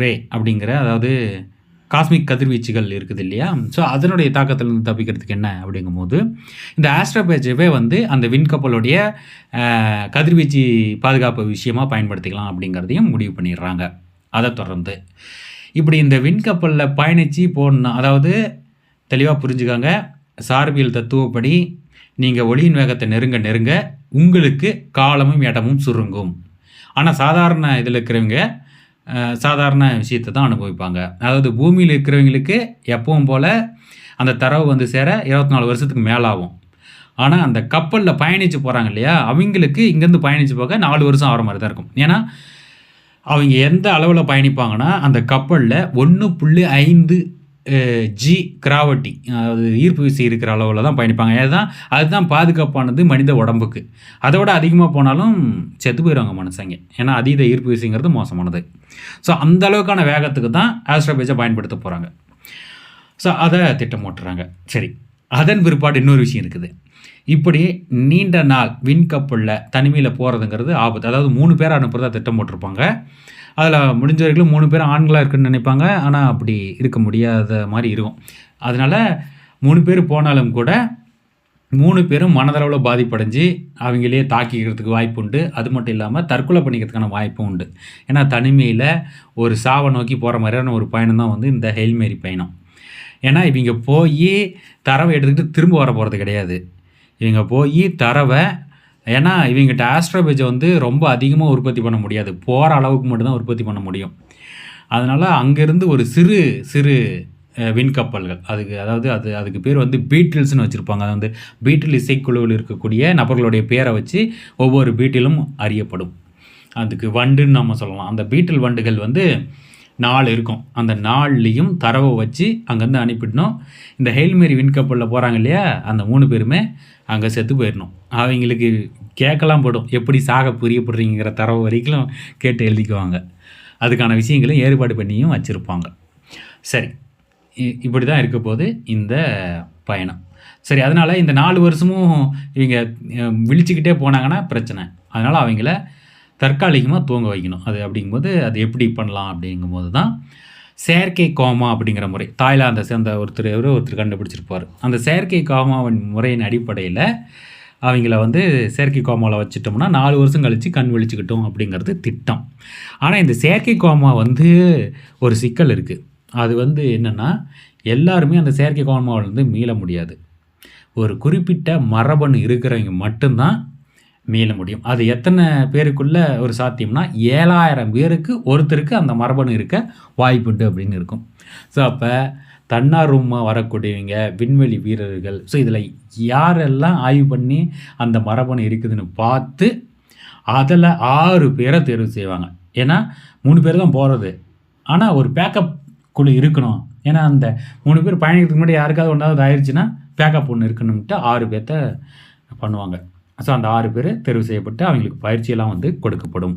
ரே அப்படிங்கிற, அதாவது காஸ்மிக் கதிர்வீச்சுகள் இருக்குது இல்லையா. ஸோ அதனுடைய தாக்கத்திலிருந்து தப்பிக்கிறதுக்கு என்ன அப்படிங்கும்போது இந்த ஆஸ்ட்ரோபேஜவே அந்த விண்கப்பலுடைய கதிர்வீச்சு பாதுகாப்பு விஷயமாக பயன்படுத்திக்கலாம் அப்படிங்கிறதையும் முடிவு பண்ணிடுறாங்க. அதை தொடர்ந்து இப்படி இந்த விண்கப்பலில் பயணித்து போடணும். அதாவது தெளிவாக புரிஞ்சுக்காங்க, சார்பியல் தத்துவப்படி நீங்கள் ஒளியின் வேகத்தை நெருங்க நெருங்க உங்களுக்கு காலமும் இடமும் சுருங்கும். ஆனால் சாதாரண இதில் இருக்கிறவங்க சாதாரண விஷயத்தை தான் அனுபவிப்பாங்க. அதாவது பூமியில் இருக்கிறவங்களுக்கு எப்பவும் போல் அந்த தரவு சேர 24 வருஷத்துக்கு மேலாகும். ஆனால் அந்த கப்பலில் பயணித்து போகிறாங்க இல்லையா, அவங்களுக்கு இங்கேருந்து பயணித்து போக 4 வருஷம் ஆகிற மாதிரி தான் இருக்கும். ஏன்னா அவங்க எந்த அளவில் பயணிப்பாங்கன்னா அந்த கப்பலில் 1.5 G கிராவிட்டி, அதாவது ஈர்ப்பு விசை இருக்கிற அளவில் தான் பயணிப்பாங்க. அதுதான் பாதுகாப்பானது மனித உடம்புக்கு. அதை விட அதிகமாக போனாலும் செத்து போயிடுவாங்க மனுஷங்க. ஏன்னா அதீத ஈர்ப்பு விசைங்கிறது மோசமானது. ஸோ அந்த அளவுக்கான வேகத்துக்கு தான் ஆஸ்ட்ரோபேஜை பயன்படுத்த போகிறாங்க. ஸோ அதை திட்டம் போட்டுறாங்க. சரி, அதன் பிற்பாடு இன்னொரு விஷயம் இருக்குது. இப்படி நீண்ட நாள் விண்கப்பலில் தனிமையில் போகிறதுங்கிறது ஆபத்து. அதாவது 3 பேரை அனுப்புறதா திட்டம் போட்டிருப்பாங்க. அதில் முடிஞ்ச வரைக்கும் 3 பேரும் ஆண்களாக இருக்குன்னு நினைப்பாங்க. ஆனால் அப்படி இருக்க முடியாத மாதிரி இருக்கும். அதனால் 3 பேர் போனாலும் கூட 3 பேரும் மனதளவில் பாதிப்படைஞ்சு அவங்களே தாக்கிக்கிறதுக்கு வாய்ப்பு உண்டு. அது மட்டும் இல்லாமல் தற்கொலை பண்ணிக்கிறதுக்கான வாய்ப்பும் உண்டு. ஏன்னா தனிமையில் ஒரு சாவை நோக்கி போகிற மாதிரியான ஒரு பயணம் தான் இந்த ஹெயில் மேரி பயணம். ஏன்னா இவங்க போய் தரவை எடுத்துக்கிட்டு திரும்ப வர போகிறது கிடையாது. இவங்க போய் தரவை, ஏன்னா இவங்ககிட்ட ஆஸ்ட்ரோபேஜை ரொம்ப அதிகமாக உற்பத்தி பண்ண முடியாது, போகிற அளவுக்கு மட்டும்தான் உற்பத்தி பண்ண முடியும். அதனால் அங்கேருந்து ஒரு சிறு சிறு விண்கப்பல்கள், அதுக்கு பேர் பீட்டில்ஸ்னு வச்சுருப்பாங்க. அது பீட்டில் இசைக்குழுவில் இருக்கக்கூடிய நபர்களுடைய பேரை வச்சு ஒவ்வொரு பீட்டிலும் அறியப்படும். அதுக்கு வண்டுன்னு நம்ம சொல்லலாம். அந்த பீட்டில் வண்டுகள் 4 இருக்கும். அந்த 4லையும் தரவை வச்சு அங்கேருந்து அனுப்பிடணும். இந்த ஹெயில் மேரி விண்கப்பலில் போகிறாங்க இல்லையா, அந்த 3 பேருமே அங்கே செத்து போயிடணும். அவங்களுக்கு கேட்கலாம் போடும், எப்படி சாக புரியப்படுறீங்கிற தரவு வரைக்கும் கேட்டு எழுதிக்குவாங்க. அதுக்கான விஷயங்களும் ஏற்பாடு பண்ணியும் வச்சுருப்பாங்க. சரி, இப்படி தான் இருக்க போது இந்த பயணம். சரி, அதனால் இந்த 4 வருஷமும் இவங்க விழிச்சிக்கிட்டே போனாங்கன்னா பிரச்சனை. அதனால் அவங்கள தற்காலிகமாக தூங்க வைக்கணும். அது அப்படிங்கும்போது அது எப்படி பண்ணலாம் அப்படிங்கும்போது தான் செயற்கை கோமா அப்படிங்கிற முறை. தாய்லாந்தை சேர்ந்த ஒருத்தர் கண்டுபிடிச்சிருப்பார். அந்த செயற்கை கோமாவின் முறையின் அடிப்படையில் அவங்கள வந்து செயற்கை கோமாவில் வச்சுட்டோம்னா 4 வருஷம் கழித்து கண் விழிச்சுக்கிட்டோம் அப்படிங்கிறது திட்டம். ஆனால் இந்த செயற்கை கோமா வந்து ஒரு சிக்கல் இருக்குது. அது வந்து என்னென்னா, எல்லாருமே அந்த செயற்கை கோமாவிலேருந்து மீள முடியாது. ஒரு குறிப்பிட்ட மரபணு இருக்கிறவங்க மட்டும்தான் மீள முடியும். அது எத்தனை பேருக்குள்ள ஒரு சாத்தியம்னா 7000 பேருக்கு ஒருத்தருக்கு அந்த மரபணு இருக்க வாய்ப்புண்டு அப்படின்னு இருக்கும். ஸோ அப்போ தன்னார்வமாக வரக்கூடியவங்க விண்வெளி வீரர்கள், ஸோ இதில் யாரெல்லாம் ஆய்வு பண்ணி அந்த மரபணு இருக்குதுன்னு பார்த்து அதில் 6 பேரை தேர்வு செய்வாங்க. ஏன்னா 3 பேர் தான் போகிறது. ஆனால் ஒரு பேக்கப் குழு இருக்கணும். ஏன்னா அந்த 3 பேர் பயணிக்கிறதுக்கு முன்னாடி யாருக்காவது ஒன்றாவது ஆயிடுச்சுன்னா பேக்கப் ஒன்று இருக்கணும்ட்டு 6 பேர்த்த பண்ணுவாங்க. ஸோ அந்த 6 பேர் தேர்வு செய்யப்பட்டு அவங்களுக்கு பயிற்சியெல்லாம் வந்து கொடுக்கப்படும்.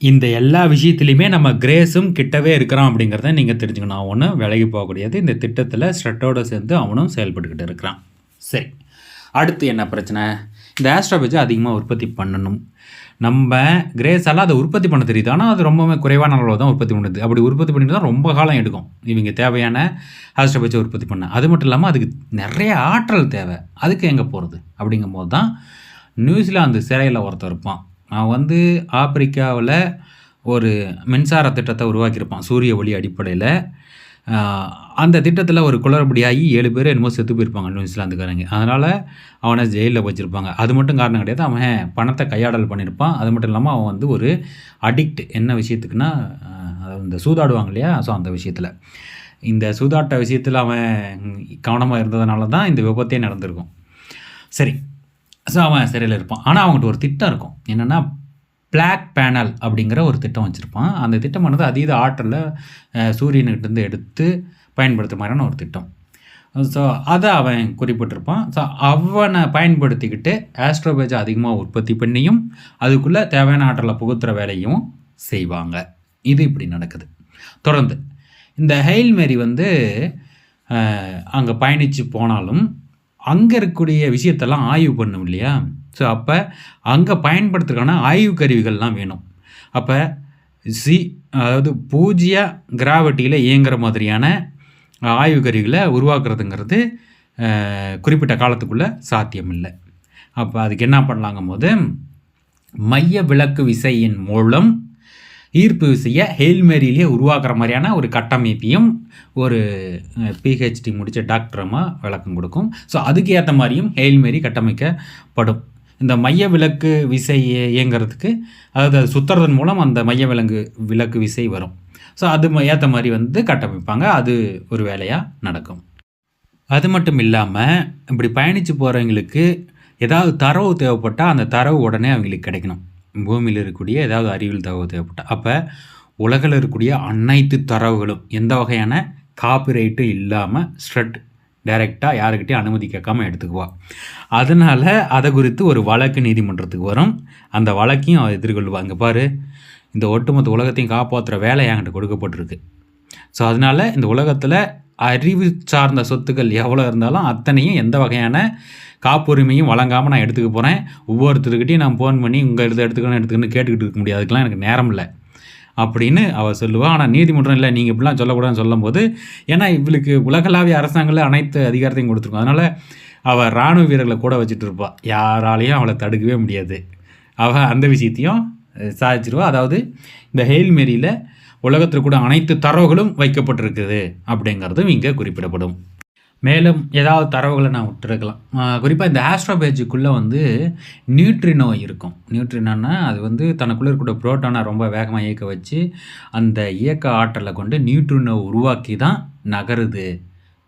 இந்த எல்லா விஷயத்துலையுமே நம்ம கிரேஸும் கிட்டவே இருக்கிறான் அப்படிங்கிறத நீங்கள் தெரிஞ்சுக்கணும். அவன் ஒன்றும் விலகி போகக்கூடியது. இந்த திட்டத்தில் ஸ்ட்ரெட்டோடு சேர்ந்து அவனும் செயல்பட்டுக்கிட்டு இருக்கிறான். சரி, அடுத்து என்ன பிரச்சனை? இந்த ஆஸ்ட்ரோபேஜை அதிகமாக உற்பத்தி பண்ணணும். நம்ம கிரேஸால் அதை உற்பத்தி பண்ண தெரியுது. ஆனால் அது ரொம்பவே குறைவான அளவில் தான் உற்பத்தி பண்ணுது. அப்படி உற்பத்தி பண்ணிட்டு தான் ரொம்ப காலம் எடுக்கும் இவங்க தேவையான ஆஸ்ட்ரோபேஜை உற்பத்தி பண்ண. அது மட்டும் இல்லாமல் அதுக்கு நிறைய ஆற்றல் தேவை. அதுக்கு எங்கே போகிறது அப்படிங்கும்போது தான் நியூசிலாந்து சிறையில் ஒருத்தர் இருப்பான். அவன் வந்து ஆப்பிரிக்காவில் ஒரு மின்சார திட்டத்தை உருவாக்கியிருப்பான் சூரிய ஒளி அடிப்படையில். அந்த திட்டத்தில் ஒரு குளறுபடியாகி 7 பேர் என்னமோ செத்து போயிருப்பாங்க நியூசிலாந்துக்காரங்க. அதனால் அவனை ஜெயிலில் வச்சுருப்பாங்க. அது மட்டும் காரணம் கிடையாது, அவன் பணத்தை கையாடல் பண்ணியிருப்பான். அது மட்டும் இல்லாமல் அவன் வந்து ஒரு அடிக்ட். என்ன விஷயத்துக்குன்னா, இந்த சூதாடுவாங்க இல்லையா, ஸோ அந்த விஷயத்தில், இந்த சூதாட்ட விஷயத்தில் அவன் கவனமாக இருந்ததுனால தான் இந்த விபத்தே நடந்திருக்கும். சரி, ஸோ அவன் சிறையில் இருப்பான். ஆனால் அவங்ககிட்ட ஒரு திட்டம் இருக்கும். என்னென்னா, பிளாக் பேனல் அப்படிங்கிற ஒரு திட்டம் வச்சுருப்பான். அந்த திட்டமானது அதீத ஆற்றலில் சூரியன்கிட்டேருந்து எடுத்து பயன்படுத்துகிற மாதிரியான ஒரு திட்டம். ஸோ அதை அவன் குறிப்பிட்டிருப்பான். ஸோ அவனை பயன்படுத்திக்கிட்டு ஆஸ்ட்ரோபேஜை அதிகமாக உற்பத்தி பண்ணியும் அதுக்குள்ளே தேவையான ஆற்றலை புகுத்துகிற வேலையும் செய்வாங்க. இது இப்படி நடக்குது. தொடர்ந்து இந்த ஹெயில் மேரி வந்து அங்கே பயணித்து போனாலும் அங்கே இருக்கக்கூடிய விஷயத்தெல்லாம் ஆய்வு பண்ணும் இல்லையா. ஸோ அப்போ அங்கே பயன்படுத்துறதுக்கான ஆய்வு கருவிகள்லாம் வேணும். அப்போ அதாவது 0 கிராவிட்டியில் இயங்குகிற மாதிரியான ஆய்வு கருவிகளை உருவாக்குறதுங்கிறது குறிப்பிட்ட காலத்துக்குள்ளே சாத்தியம் இல்லை. அப்போ அதுக்கு என்ன பண்ணலாங்கும் போது, மைய விலக்கு விசையின் மூலம் ஈர்ப்பு விசையை ஹெயில்மேரியிலே உருவாக்குற மாதிரியான ஒரு கட்டமைப்பையும் ஒரு பிஹெச்டி முடித்த டாக்டரமாக விளக்கம் கொடுக்கும். ஸோ அதுக்கு ஏற்ற மாதிரியும் ஹெயில்மேரி கட்டமைக்கப்படும். இந்த மைய விலக்கு விசை இயங்கிறதுக்கு, அதாவது அது சுற்றுறதன் மூலம் அந்த மைய விலக்கு விசை வரும். ஸோ அது ஏற்ற மாதிரி வந்து கட்டமைப்பாங்க. அது ஒரு வேலையாக நடக்கும். அது மட்டும் இல்லாமல் இப்படி பயணித்து போகிறவங்களுக்கு ஏதாவது தரவு தேவைப்பட்டால் அந்த தரவு உடனே அவங்களுக்கு கிடைக்கணும். பூமியில் இருக்கக்கூடிய ஏதாவது அறிவியல் தகவல் தேவைப்பட்டால், அப்போ உலகில் இருக்கக்கூடிய அனைத்து தரவுகளும் எந்த வகையான காப்பிரைட்டும் இல்லாமல் ஸ்ட்ரெட் டைரெக்டாக யாருக்கிட்டையும் அனுமதி கேட்காம எடுத்துக்குவா. அதனால் அதை குறித்து ஒரு வழக்கு நீதிமன்றத்துக்கு வரும். அந்த வழக்கையும் அவள் எதிர்கொள்வாள். அங்கே பாரு, இந்த ஒட்டுமொத்த உலகத்தையும் காப்பாற்றுற வேலை என்கிட்ட கொடுக்கப்பட்டிருக்கு. ஸோ அதனால் இந்த உலகத்தில் அறிவு சார்ந்த சொத்துக்கள் எவ்வளோ இருந்தாலும் அத்தனையும் எந்த வகையான காப்புரிமையும் வழங்காமல் நான் எடுத்துக்க போகிறேன். ஒவ்வொருத்தருக்கிட்டையும் நான் ஃபோன் பண்ணி உங்கள் எடுத்துக்கணும்னு கேட்டுக்கிட்டு இருக்க முடியாது. அதுக்கெலாம் எனக்கு நேரம் இல்லை அப்படின்னு அவள் சொல்லுவாள். ஆனால் நீதிமன்றம் இல்லை, நீங்கள் இப்படிலாம் சொல்லக்கூடாதுன்னு சொல்லும் போது, ஏன்னா இவளுக்கு உலகளாவிய அரசாங்கத்தில் அனைத்து அதிகாரத்தையும் கொடுத்துருக்கும். அதனால் அவள் இராணுவ வீரர்களை கூட வச்சுட்டு இருப்பாள். யாராலையும் அவளை தடுக்கவே முடியாது. அவள் அந்த விஷயத்தையும் சாதிச்சிருவா. அதாவது இந்த ஹெயில்மேரியில் உலகத்தில் கூட அனைத்து தரவுகளும் வைக்கப்பட்டிருக்குது அப்படிங்கிறதும் இங்கே குறிப்பிடப்படும். மேலும் ஏதாவது தரவுகளை நான் விட்டுருக்கலாம். குறிப்பாக இந்த ஆஸ்ட்ரோபேஜுக்குள்ளே வந்து நியூட்ரினோ இருக்கும். நியூட்ரினோன்னா அது வந்து தனக்குள்ளே இருக்கக்கூடிய புரோட்டானை ரொம்ப வேகமாக இயக்க வச்சு அந்த இயக்க ஆற்றலை கொண்டு நியூட்ரினோ உருவாக்கி தான் நகருது.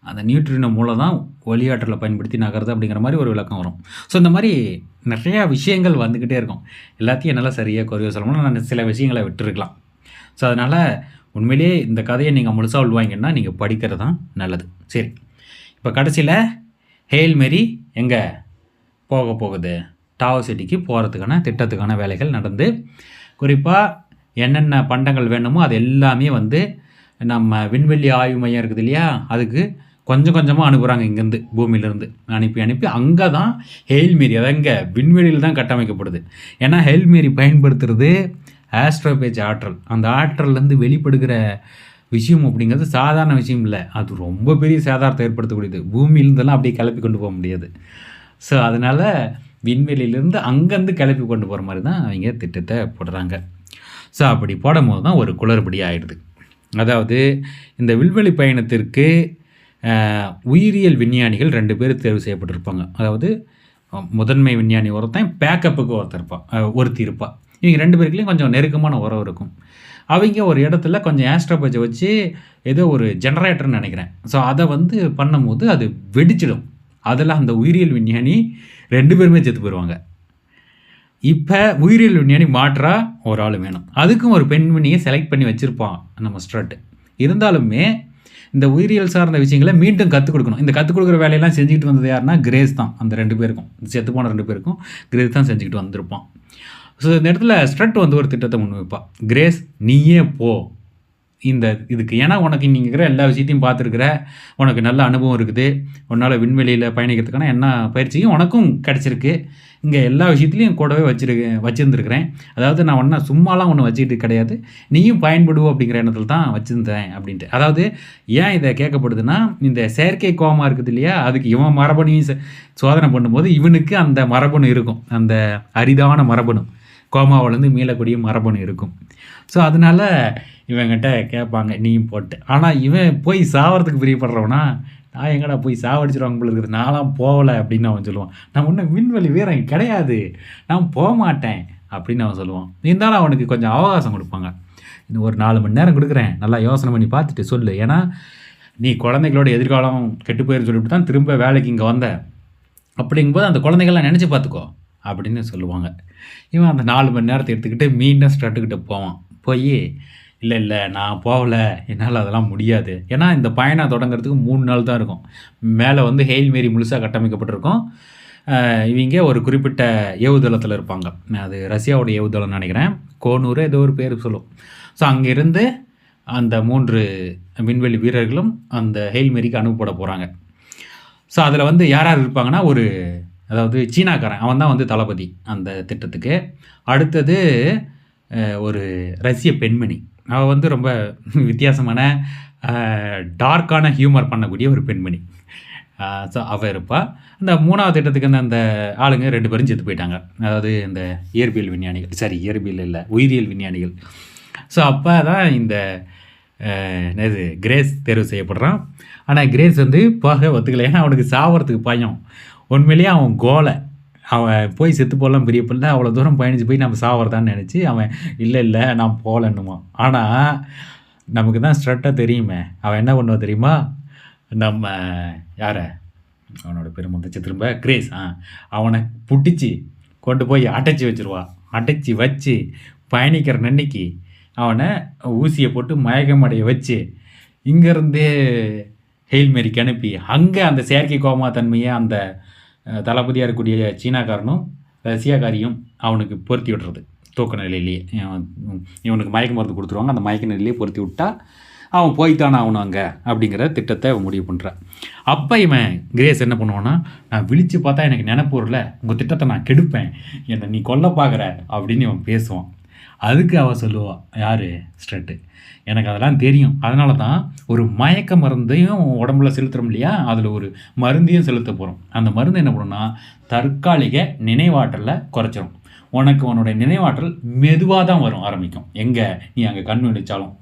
அந்த நியூட்ரினோ மூலம் தான் ஒளியாற்றலை பயன்படுத்தி நகருது அப்படிங்கிற மாதிரி ஒரு விளக்கம் வரும். ஸோ இந்த மாதிரி நிறையா விஷயங்கள் வந்துக்கிட்டே இருக்கும். எல்லாத்தையும் என்னால் சரியாக குறைய சொல்லணும்னா நான் சில விஷயங்களை விட்டுருக்கலாம். ஸோ அதனால் உண்மையிலேயே இந்த கதையை நீங்கள் முழுசாக உள்வாங்கன்னா நீங்கள் படிக்கிறது தான் நல்லது. சரி, இப்போ கடைசியில் ஹெயில்மேரி எங்கே போகுது? டாவோ சிட்டிக்கு போகிறதுக்கான திட்டத்துக்கான வேலைகள் நடந்து, குறிப்பாக என்னென்ன பண்டங்கள் வேணுமோ அது எல்லாமே வந்து நம்ம விண்வெளி ஆய்வு மையம் இருக்குது இல்லையா, அதுக்கு கொஞ்சம் கொஞ்சமாக அனுப்புகிறாங்க இங்கேருந்து பூமியிலேருந்து அனுப்பி அனுப்பி அங்கே தான் ஹெயில்மேரி அதாவது இங்கே விண்வெளியில் தான் கட்டமைக்கப்படுது. ஏன்னா ஹெயில்மேரி பயன்படுத்துறது ஆஸ்ட்ரோபேஜ் ஆற்றல். அந்த ஆற்றல்லேருந்து வெளிப்படுகிற விஷயம் அப்படிங்கிறது சாதாரண விஷயம் இல்லை, அது ரொம்ப பெரிய சேதாரத்தை ஏற்படுத்தக்கூடியது. பூமியிலேருந்தெல்லாம் அப்படியே கிளப்பி கொண்டு போக முடியாது. ஸோ அதனால் விண்வெளியிலேருந்து அங்கேருந்து கிளப்பி கொண்டு போகிற மாதிரி தான் அவங்க திட்டத்தை போடுறாங்க. ஸோ அப்படி போடும்போது தான் ஒரு குளறுபடி ஆகிடுது. அதாவது இந்த விண்வெளி பயணத்திற்கு உயிரியல் விஞ்ஞானிகள் 2 பேர் தேர்வு செய்யப்பட்டிருப்பாங்க. அதாவது முதன்மை விஞ்ஞானி ஒருத்தன், பேக்கப்புக்கு ஒருத்தி இருப்பாள். இவங்க 2 பேருக்குலேயும் கொஞ்சம் நெருக்கமான உறவு இருக்கும். அவங்க ஒரு இடத்துல கொஞ்சம் ஆஸ்ட்ரோபேஜை வச்சு ஏதோ ஒரு ஜெனரேட்டர்னு நினைக்கிறேன். ஸோ அதை வந்து பண்ணும்போது அது வெடிச்சிடும். அதில் அந்த உயிரியல் விஞ்ஞானி 2 பேருமே செத்து போயிடுவாங்க. இப்போ உயிரியல் விஞ்ஞானி மாற்றா ஒரு ஆள் வேணும். அதுக்கும் ஒரு பெண்மணியை செலக்ட் பண்ணி வச்சுருப்பான் நம்ம ஸ்ட்ரட். இருந்தாலுமே இந்த உயிரியல் சார்ந்த விஷயங்களை மீண்டும் கற்றுக் கொடுக்கணும். இந்த கற்றுக் கொடுக்குற வேலையெல்லாம் செஞ்சுக்கிட்டு வந்தது யாருன்னா கிரேஸ் தான். அந்த 2 பேருக்கும், செத்து போன 2 பேருக்கும் கிரேஸ் தான் செஞ்சுக்கிட்டு வந்திருப்பான். ஸோ இந்த இடத்துல ஸ்ட்ரட் வந்து ஒரு திட்டத்தை முன் வைப்பான். கிரேஸ், நீயே போ இந்த இதுக்கு, ஏன்னா உனக்கு நீங்கள் இருக்கிற எல்லா விஷயத்தையும் பார்த்துருக்குற, உனக்கு நல்ல அனுபவம் இருக்குது, உன்னால் விண்வெளியில் பயணிக்கிறதுக்கான என்ன பயிற்சியும் உனக்கும் கிடச்சிருக்கு, இங்கே எல்லா விஷயத்துலையும் கூடவே வச்சுருந்துருக்கிறேன். அதாவது நான் ஒன்றா சும்மாலாம் ஒன்று வச்சுக்கிட்டு கிடையாது, நீயும் பயன்படுவோம் அப்படிங்கிற எண்ணத்தில் தான் வச்சுருந்தேன் அப்படின்ட்டு. அதாவது ஏன் இதை கேட்கப்படுதுன்னா, இந்த செயற்கை கோமா இருக்குது இல்லையா, அதுக்கு இவன் மரபணுவையும் சோதனை பண்ணும்போது இவனுக்கு அந்த மரபணு இருக்கும், அந்த அரிதான மரபணு, கோமாவிலேருந்து மீளக்கூடிய மரபணு இருக்கும். ஸோ அதனால் இவங்கிட்ட கேட்பாங்க நீயும் போட்டு. ஆனால் இவன் போய் சாவறதுக்கு பிரியப்படுறவனா, நான் எங்கடா போய் சாவடிச்சிருவாங்க போல இருக்குது, நான்லாம் போகலை அப்படின்னு அவன் சொல்லுவான். நான் ஒன்றும் விண்வெளி வீரன் கிடையாது, நான் போக மாட்டேன் அப்படின்னு அவன் சொல்லுவான். இருந்தாலும் அவனுக்கு கொஞ்சம் அவகாசம் கொடுப்பாங்க. இன்னும் ஒரு 4 மணி நேரம் கொடுக்குறேன், நல்லா யோசனை பண்ணி பார்த்துட்டு சொல்லு, ஏன்னா நீ குழந்தைகளோட எதிர்காலம் கெட்டு போயிரு சொல்லிட்டு தான் திரும்ப வேலைக்கு இங்கே வந்த, அப்படிங்கும்போது அந்த குழந்தைகள்லாம் நினச்சி பார்த்துக்கோ அப்படின்னு சொல்லுவாங்க. இவன் அந்த 4 மணி நேரத்தை எடுத்துக்கிட்டு மீண்டும் ஸ்ட்ரட்டுக்கிட்ட போவான். போய் இல்லை நான் போகலை, என்னால் அதெல்லாம் முடியாது. ஏன்னா இந்த பயணம் தொடங்குறதுக்கு 3 நாள் தான் இருக்கும். மேலே வந்து ஹெயில்மேரி முழுசாக கட்டமைக்கப்பட்டிருக்கும். இவங்க ஒரு குறிப்பிட்ட ஏவுதளத்தில் இருப்பாங்க. அது ரஷ்யாவோட ஏவுதளம்னு நினைக்கிறேன், கோனூர் ஏதோ ஒரு பேர் சொல்லும். ஸோ அங்கேருந்து அந்த 3 விண்வெளி வீரர்களும் அந்த ஹெயில்மேரிக்கு அனுப்பப்பட போகிறாங்க. ஸோ அதில் வந்து யார் யார் இருப்பாங்கன்னா, அதாவது சீனாக்காரன், அவன் தான் வந்து தளபதி அந்த திட்டத்துக்கு. அடுத்தது ஒரு ரஷ்ய பெண்மணி, அவள் வந்து ரொம்ப வித்தியாசமான டார்க்கான ஹியூமர் பண்ணக்கூடிய ஒரு பெண்மணி. ஸோ அவள் இருப்பாள். அந்த 3வது திட்டத்துக்கு அந்த ஆளுங்க 2 பேரும் செத்து போயிட்டாங்க. அதாவது இந்த இயற்பியல் விஞ்ஞானிகள், இயற்பியல் இல்லை, உயிரியல் விஞ்ஞானிகள். ஸோ அப்போ தான் இந்த கிரேஸ் தேர்வு செய்யப்படுறான். ஆனால் கிரேஸ் வந்து போக ஒத்துக்கலை, ஏன்னா அவனுக்கு சாவறதுக்கு பயம். உண்மையிலேயே அவன் கோலை, அவன் போய் செத்து போகலாம் பெரிய பிள்ளை, அவ்வளோ தூரம் பயணித்து போய் நம்ம சாவறதான்னு நினச்சி அவன் இல்லை நான் போகலன்னுமா. ஆனால் நமக்கு தான் ஸ்ட்ரட்டாக தெரியுமே, அவன் என்ன பண்ணுவான் தெரியுமா, நம்ம யாரை, அவனோட பேர் வந்துச்சு திரும்ப, கிரேஸ், அவனை பிடிச்சி கொண்டு போய் அடைச்சி வச்சுருவான். அடைச்சி வச்சு பயணிக்கிற அன்னைக்கு அவனை ஊசியை போட்டு மயக்கமடைய வச்சு இங்கேருந்தே ஹெயில்மேரிக்கு அனுப்பி அங்கே அந்த செயற்கை கோமா தன்மையை அந்த தளபதியாக இருக்கக்கூடிய சீனாக்காரனும் ரஷ்யாக்காரியும் அவனுக்கு பொருத்தி விடுறது. தூக்க நிலையிலேயே இவனுக்கு மயக்க மருந்து கொடுத்துருவாங்க, அந்த மயக்க நிலையிலேயே பொருத்தி விட்டா அவன் போய்த்தானே ஆகணும் அங்கே அப்படிங்கிற திட்டத்தை அவன் முடிவு பண்ணுறான். அப்போ இவன் கிரேஸ் என்ன பண்ணுவான்னா, நான் விழித்து பார்த்தா எனக்கு நினைப்பு வரல, உங்கள் திட்டத்தை நான் கெடுப்பேன், என்னை நீ கொல்ல பார்க்குற அப்படின்னு இவன் பேசுவான். அதுக்கு அவன் சொல்லுவாள், யார், ஸ்ட்ரட்டு, எனக்கு அதெல்லாம் தெரியும், அதனால தான் ஒரு மயக்க மருந்தையும் உடம்புல செலுத்துகிறோம் இல்லையா, அதில் ஒரு மருந்தையும் செலுத்த போகிறோம். அந்த மருந்து என்ன பண்ணுன்னா, தற்காலிக நினைவாற்றலை குறைச்சிரும். உனக்கு உன்னுடைய நினைவாற்றல் மெதுவாக தான் வரும் ஆரம்பிக்கும், எங்கே நீ அங்கே கண் விழிச்சாலும்.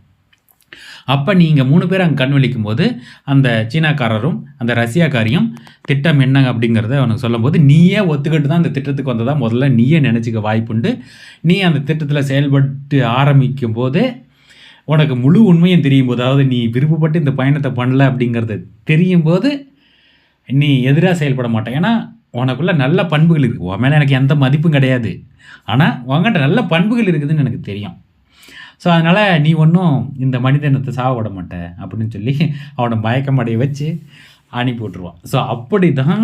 அப்போ நீங்கள் 3 பேர் அங்கே கண் விழிக்கும் போது அந்த சீனாக்காரரும் அந்த ரஷ்யாக்காரியும் திட்டம் என்ன அப்படிங்கிறத அவனுக்கு சொல்லும் போது, நீயே ஒத்துக்கிட்டு தான் இந்த திட்டத்துக்கு வந்ததா முதல்ல நீயே நினச்சிக்க வாய்ப்புண்டு. நீ அந்த திட்டத்தில் செயல்பட்டு ஆரம்பிக்கும் போது உனக்கு முழு உண்மையும் தெரியும் போது, அதாவது நீ விருப்பப்பட்டு இந்த பயணத்தை பண்ணல அப்படிங்கிறது தெரியும் போது நீ எதிராக செயல்பட மாட்டேன். ஏன்னா உனக்குள்ள நல்ல பண்புகள் இருக்குது, உன் மேலே எனக்கு எந்த மதிப்பும் கிடையாது, ஆனால் உங்கள்கிட்ட நல்ல பண்புகள் இருக்குதுன்னு எனக்கு தெரியும். ஸோ அதனால் நீ ஒன்றும் இந்த மனிதனத்தை சாவப்பட மாட்டேன் அப்படின்னு சொல்லி அவனை மயக்கமடைய வச்சு அனுப்பி விட்ருவான். ஸோ அப்படி தான்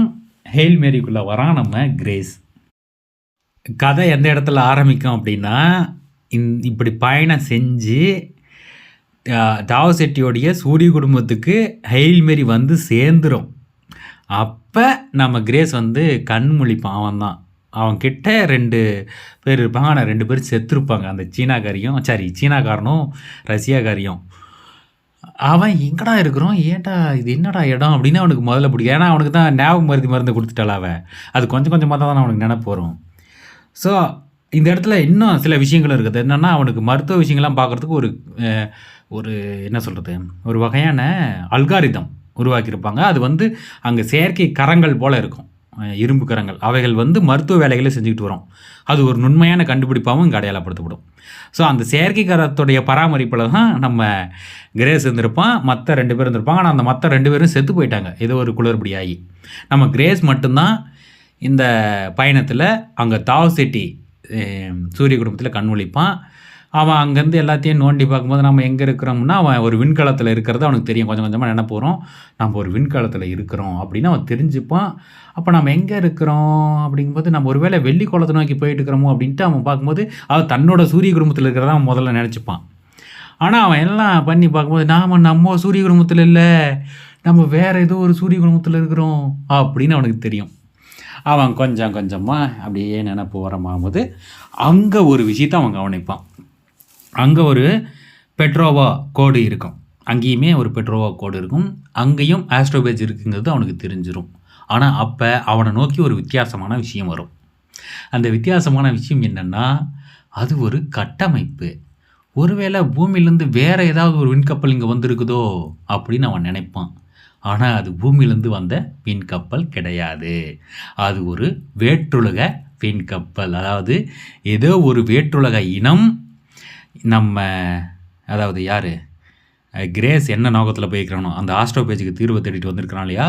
ஹெயில்மேரிக்குள்ளே வரான் நம்ம கிரேஸ். கதை எந்த இடத்துல ஆரம்பிக்கும் அப்படின்னா, இப்படி பயணம் செஞ்சு தாவ செட்டியோடைய சூரிய குடும்பத்துக்கு ஹெயில் மேரி வந்து சேர்ந்துரும். அப்போ நம்ம கிரேஸ் வந்து கண் முழிப்பான். அவன் தான் அவன் கிட்ட 2 பேர் இருப்பாங்க. ஆனால் 2 பேர் செத்துருப்பாங்க. அந்த சீனாக்காரனும் ரஷ்யாக்காரியும். அவன் எங்கடா இருக்கிறோம், ஏன்டா இது என்னடா இடம் அப்படின்னு அவனுக்கு முதல்ல பிடிக்கும். ஏன்னா அவனுக்கு தான் ஞாபகம் மருந்து கொடுத்துட்டாள் அவன். அது கொஞ்சம் கொஞ்சமாக தான் அவனுக்கு நினைப்பு வரும். ஸோ இந்த இடத்துல இன்னும் சில விஷயங்கள் இருக்குது. என்னென்னா அவனுக்கு மருத்துவ விஷயங்கள்லாம் பார்க்குறதுக்கு ஒரு என்ன சொல்கிறது, ஒரு வகையான அல்காரிதம் உருவாக்கியிருப்பாங்க. அது வந்து அங்கே செயற்கை கரங்கள் போல் இருக்கும், இரும்பு கரங்கள். அவைகள் வந்து மருத்துவ வேலைகளை செஞ்சுக்கிட்டு வரும். அது ஒரு நுண்மையான கண்டுபிடிப்பாகவும் இங்கே அடையாளப்படுத்தப்படும். ஸோ அந்த செயற்கை கரத்துடைய பராமரிப்பில் தான் நம்ம கிரேஸ் இருந்திருப்பான், மற்ற 2 பேர் இருந்திருப்பாங்க. ஆனால் அந்த மற்ற 2 பேரும் செத்து போயிட்டாங்க ஏதோ ஒரு குளறுபடி ஆகி. நம்ம கிரேஸ் மட்டும்தான் இந்த பயணத்தில் அங்கே தாவ் செட்டி சூரிய குடும்பத்தில் கண் விழிப்பான். அவன் அங்கேருந்து எல்லாத்தையும் நோண்டி பார்க்கும்போது நம்ம எங்கே இருக்கிறோம்னா அவன் ஒரு விண்கலத்தில் இருக்கிறது அவனுக்கு தெரியும். கொஞ்சம் கொஞ்சமாக நினைப்பு வரும், நம்ம ஒரு விண்கலத்தில் இருக்கிறோம் அப்படின்னு அவன் தெரிஞ்சுப்பான். அப்போ நம்ம எங்கே இருக்கிறோம் அப்படிங்கும்போது நம்ம ஒரு வேளை வெள்ளி கோலத்தை நோக்கி போயிட்டு இருக்கிறோமோ அப்படின்ட்டு அவன் பார்க்கும்போது அவன் தன்னோட சூரிய குடும்பத்தில் இருக்கிறதா அவன் முதல்ல நினச்சிப்பான். ஆனால் அவன் எல்லாம் பண்ணி பார்க்கும்போது நம்ம சூரிய குடும்பத்தில் இல்லை, நம்ம வேறு ஏதோ ஒரு சூரிய குடும்பத்தில் இருக்கிறோம் அப்படின்னு அவனுக்கு தெரியும். அவன் கொஞ்சம் கொஞ்சமாக அப்படியே நினப்பு வரமாகும்போது அங்கே ஒரு விஷயத்தை அவன் கவனிப்பான். அங்கே ஒரு பெட்ரோவா கோடு இருக்கும். அங்கேயுமே ஒரு பெட்ரோவா கோடு இருக்கும். அங்கேயும் ஆஸ்ட்ரோபேஜ் இருக்குங்கிறது அவனுக்கு தெரிஞ்சிடும். ஆனால் அப்போ அவனை நோக்கி ஒரு வித்தியாசமான விஷயம் வரும். அந்த வித்தியாசமான விஷயம் என்னென்னா அது ஒரு கட்டமைப்பு. ஒருவேளை பூமியிலேருந்து வேறு ஏதாவது ஒரு விண்கப்பல் இங்கே வந்திருக்குதோ அப்படின்னு அவன் நினைப்பான். ஆனால் அது பூமியிலேருந்து வந்த விண்கப்பல் கிடையாது. அது ஒரு வேற்றுலக விண்கப்பல். அதாவது ஏதோ ஒரு வேற்றுலக இனம் அதாவது யார் கிரேஸ் என்ன நோக்கத்தில் போயிருக்கிறானோ அந்த ஆஸ்ட்ரோபேஜுக்கு தீர்வை தேடிட்டு வந்திருக்கிறான் இல்லையா,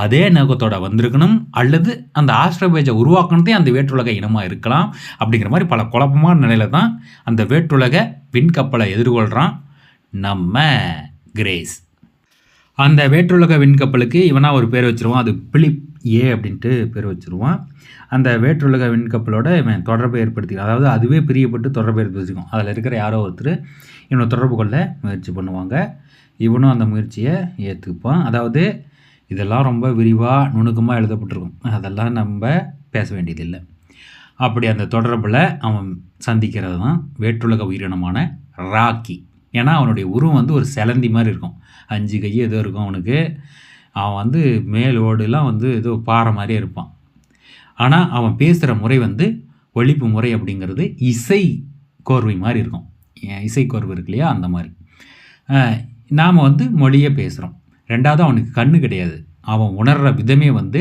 அதே நோக்கத்தோட வந்திருக்கணும். அல்லது அந்த ஆஸ்ட்ரோபேஜை உருவாக்கணதே அந்த வேற்றுலக இனமாக இருக்கலாம். அப்படிங்கிற மாதிரி பல குழப்பமான நிலையில தான் அந்த வேற்றுலக விண்கப்பலை எதிர்கொள்கிறான் நம்ம கிரேஸ். அந்த வேற்றுலக விண்கப்பலுக்கு இவனாக ஒரு பேர் வச்சுருவான். அது பிலிப் ஏ அப்படின்ட்டு பேர் வச்சுருவான். அந்த வேற்றுலக விண்கப்பலோட இவன் தொடர்பை ஏற்படுத்திக்கலாம். அதாவது அதுவே பிரியப்பட்டு தொடர்பை ஏற்படுத்திக்கும். அதில் இருக்கிற யாரோ ஒருத்தர் இவனை தொடர்பு கொள்ள முயற்சி பண்ணுவாங்க. இவனும் அந்த முயற்சியை ஏற்றுப்பான். அதாவது இதெல்லாம் ரொம்ப விரிவாக நுணுக்கமாக எழுதப்பட்டிருக்கும், அதெல்லாம் நம்ம பேச வேண்டியதில்லை. அப்படி அந்த தொடர்பில் அவன் சந்திக்கிறது தான் வேற்றுலக உயிரினமான ராக்கி. ஏன்னா அவனுடைய உருவம் வந்து ஒரு சிலந்தி மாதிரி இருக்கும், 5 கை ஏதோ இருக்கும் அவனுக்கு. அவன் வந்து மேலோடுலாம் வந்து ஏதோ பாறை மாதிரியே இருப்பான். ஆனால் அவன் பேசுகிற முறை வந்து ஒலிப்பு முறை அப்படிங்கிறது இசை கோர்வை மாதிரி இருக்கும். இசை கோர்வு இருக்கு இல்லையா, அந்த மாதிரி. நாம் வந்து மொழியை பேசுகிறோம். 2வது அவனுக்கு கண்ணு கிடையாது. அவன் உணர்கிற விதமே வந்து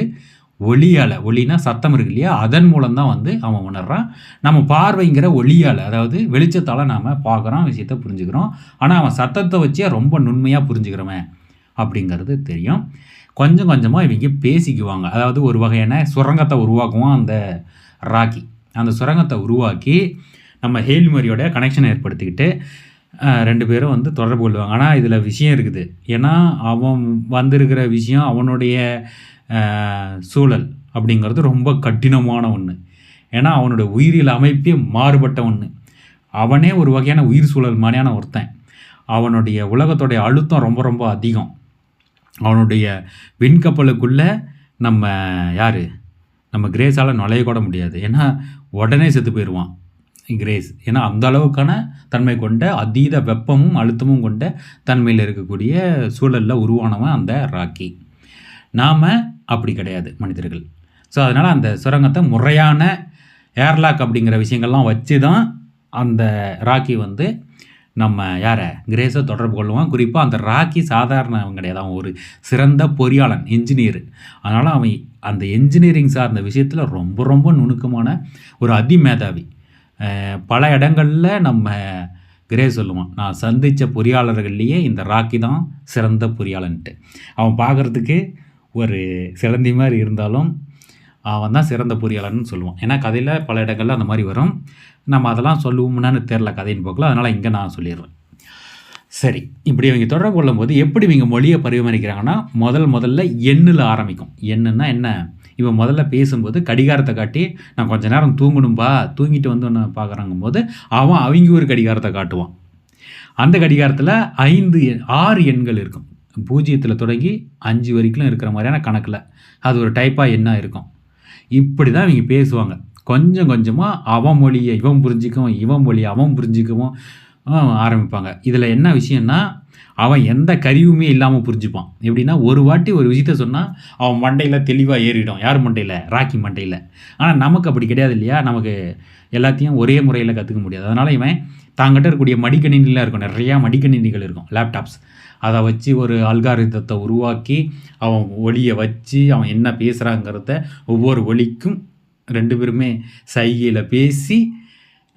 ஒளியால், ஒளினா சத்தம் இருக்கு இல்லையா, அதன் மூலம்தான் வந்து அவன் உணர்றான். நம்ம பார்வைங்கிற ஒளியால், அதாவது வெளிச்சத்தால் நாம் பார்க்குறோம், விஷயத்தை புரிஞ்சுக்கிறோம். ஆனால் அவன் சத்தத்தை வச்சே ரொம்ப நுண்மையாக புரிஞ்சுக்கிறவன் அப்படிங்கிறது தெரியும். கொஞ்சம் கொஞ்சமாக இவங்க பேசிக்குவாங்க. அதாவது ஒரு வகையான சுரங்கத்தை உருவாக்குவான் அந்த ராக்கி. அந்த சுரங்கத்தை உருவாக்கி நம்ம ஹெயில் மேரியோட கனெக்ஷனை ஏற்படுத்திக்கிட்டு 2 பேரும் வந்து தொடர்பு கொள்வாங்க. ஆனால் இதில் விஷயம் இருக்குது. ஏன்னா அவன் வந்திருக்கிற விஷயம், அவனுடைய சூழல் அப்படிங்கிறது ரொம்ப கடினமான ஒன்று. ஏன்னா அவனுடைய உயிரியல் அமைப்பே மாறுபட்ட ஒன்று. அவனே ஒரு வகையான உயிர் சூழல் மாதிரியான ஒருத்தன். அவனுடைய உலகத்தோடைய அழுத்தம் ரொம்ப ரொம்ப அதிகம். அவனுடைய விண்கப்பலுக்குள்ளே நம்ம கிரேஸால் நுழைய கூட முடியாது. ஏன்னா உடனே செத்து போயிடுவான் கிரேஸ். ஏன்னா அந்த அளவுக்கான தன்மை கொண்ட அதீத வெப்பமும் அழுத்தமும் கொண்ட தன்மையில் இருக்கக்கூடிய சூழலில் உருவானவன் அந்த ராக்கி. நாம் அப்படி கிடையாது மனிதர்கள். ஸோ அதனால் அந்த சுரங்கத்தை முறையான ஏர்லாக் அப்படிங்கிற விஷயங்கள்லாம் வச்சு தான் அந்த ராக்கி வந்து நம்ம கிரேஸை தொடர்பு கொள்ளுவான். குறிப்பாக அந்த ராக்கி சாதாரணவன் கிடையாது, அவன் ஒரு சிறந்த பொறியாளன், இன்ஜினியர். அதனால் அவன் அந்த என்ஜினியரிங் சார்ந்த விஷயத்தில் ரொம்ப ரொம்ப நுணுக்கமான ஒரு அதிமேதாவி. பல இடங்களில் நம்ம கிரேஸ் சொல்லுவான், நான் சந்தித்த பொறியாளர்கள்லேயே இந்த ராக்கி தான் சிறந்த பொறியாளன்ட்டு. அவன் பார்க்குறதுக்கு ஒரு சிலந்தி மாதிரி இருந்தாலும் அவன் தான் சிறந்த பொறியாளன்னு சொல்லுவான். ஏன்னா கதையில் பல இடங்களில் அந்த மாதிரி வரும். நம்ம அதெல்லாம் சொல்லுவோம்னான்னு தெரில கதையின் போக்கில், அதனால் இங்கே நான் சொல்லிடுறேன். சரி, இப்படி இவங்க தொடர்பு கொள்ளும்போது எப்படி இவங்க மொழியை பரிமாறிக்கிறாங்கன்னா முதல்ல எண்ணில் ஆரம்பிக்கும். எண்ணுன்னா என்ன, இவன் முதல்ல பேசும்போது கடிகாரத்தை காட்டி நான் கொஞ்சம் நேரம் தூங்கணும்பா, தூங்கிட்டு வந்து ஒன்று பார்க்குறாங்கும் போது அவங்க ஒரு கடிகாரத்தை காட்டுவான். அந்த கடிகாரத்தில் 6 எண்கள் இருக்கும். 0 தொடங்கி 5 வரைக்கும் இருக்கிற மாதிரியான கணக்கில் அது ஒரு டைப்பாக என்ன இருக்கும். இப்படி தான் இவங்க பேசுவாங்க. கொஞ்சம் கொஞ்சமாக அவன் மொழியை இவன் புரிஞ்சிக்கவும், இவன் மொழியை அவன் புரிஞ்சிக்கவும் ஆரம்பிப்பாங்க. இதில் என்ன விஷயம்னா, அவன் எந்த கருவியுமே இல்லாமல் புரிஞ்சுப்பான். எப்படின்னா, ஒரு வாட்டி ஒரு விஷயத்த சொன்னால் அவன் மண்டையில் தெளிவாக ஏறிடும். யார் மண்டையில்? ராக்கி மண்டையில். ஆனால் நமக்கு அப்படி கிடையாது இல்லையா? நமக்கு எல்லாத்தையும் ஒரே முறையில் கற்றுக்க முடியாது. அதனால் இவன் தாங்கிட்ட இருக்கக்கூடிய மடிக்கணினிலாம் இருக்கும். நிறையா மடிக்கணினிகள் இருக்கும், லேப்டாப்ஸ். அதை வச்சு ஒரு அல்காரிதத்தை உருவாக்கி அவன் ஒலியை வச்சு அவன் என்ன பேசுகிறாங்கிறத ஒவ்வொரு ஒலிக்கும் 2 பேருமே சைகையில் பேசி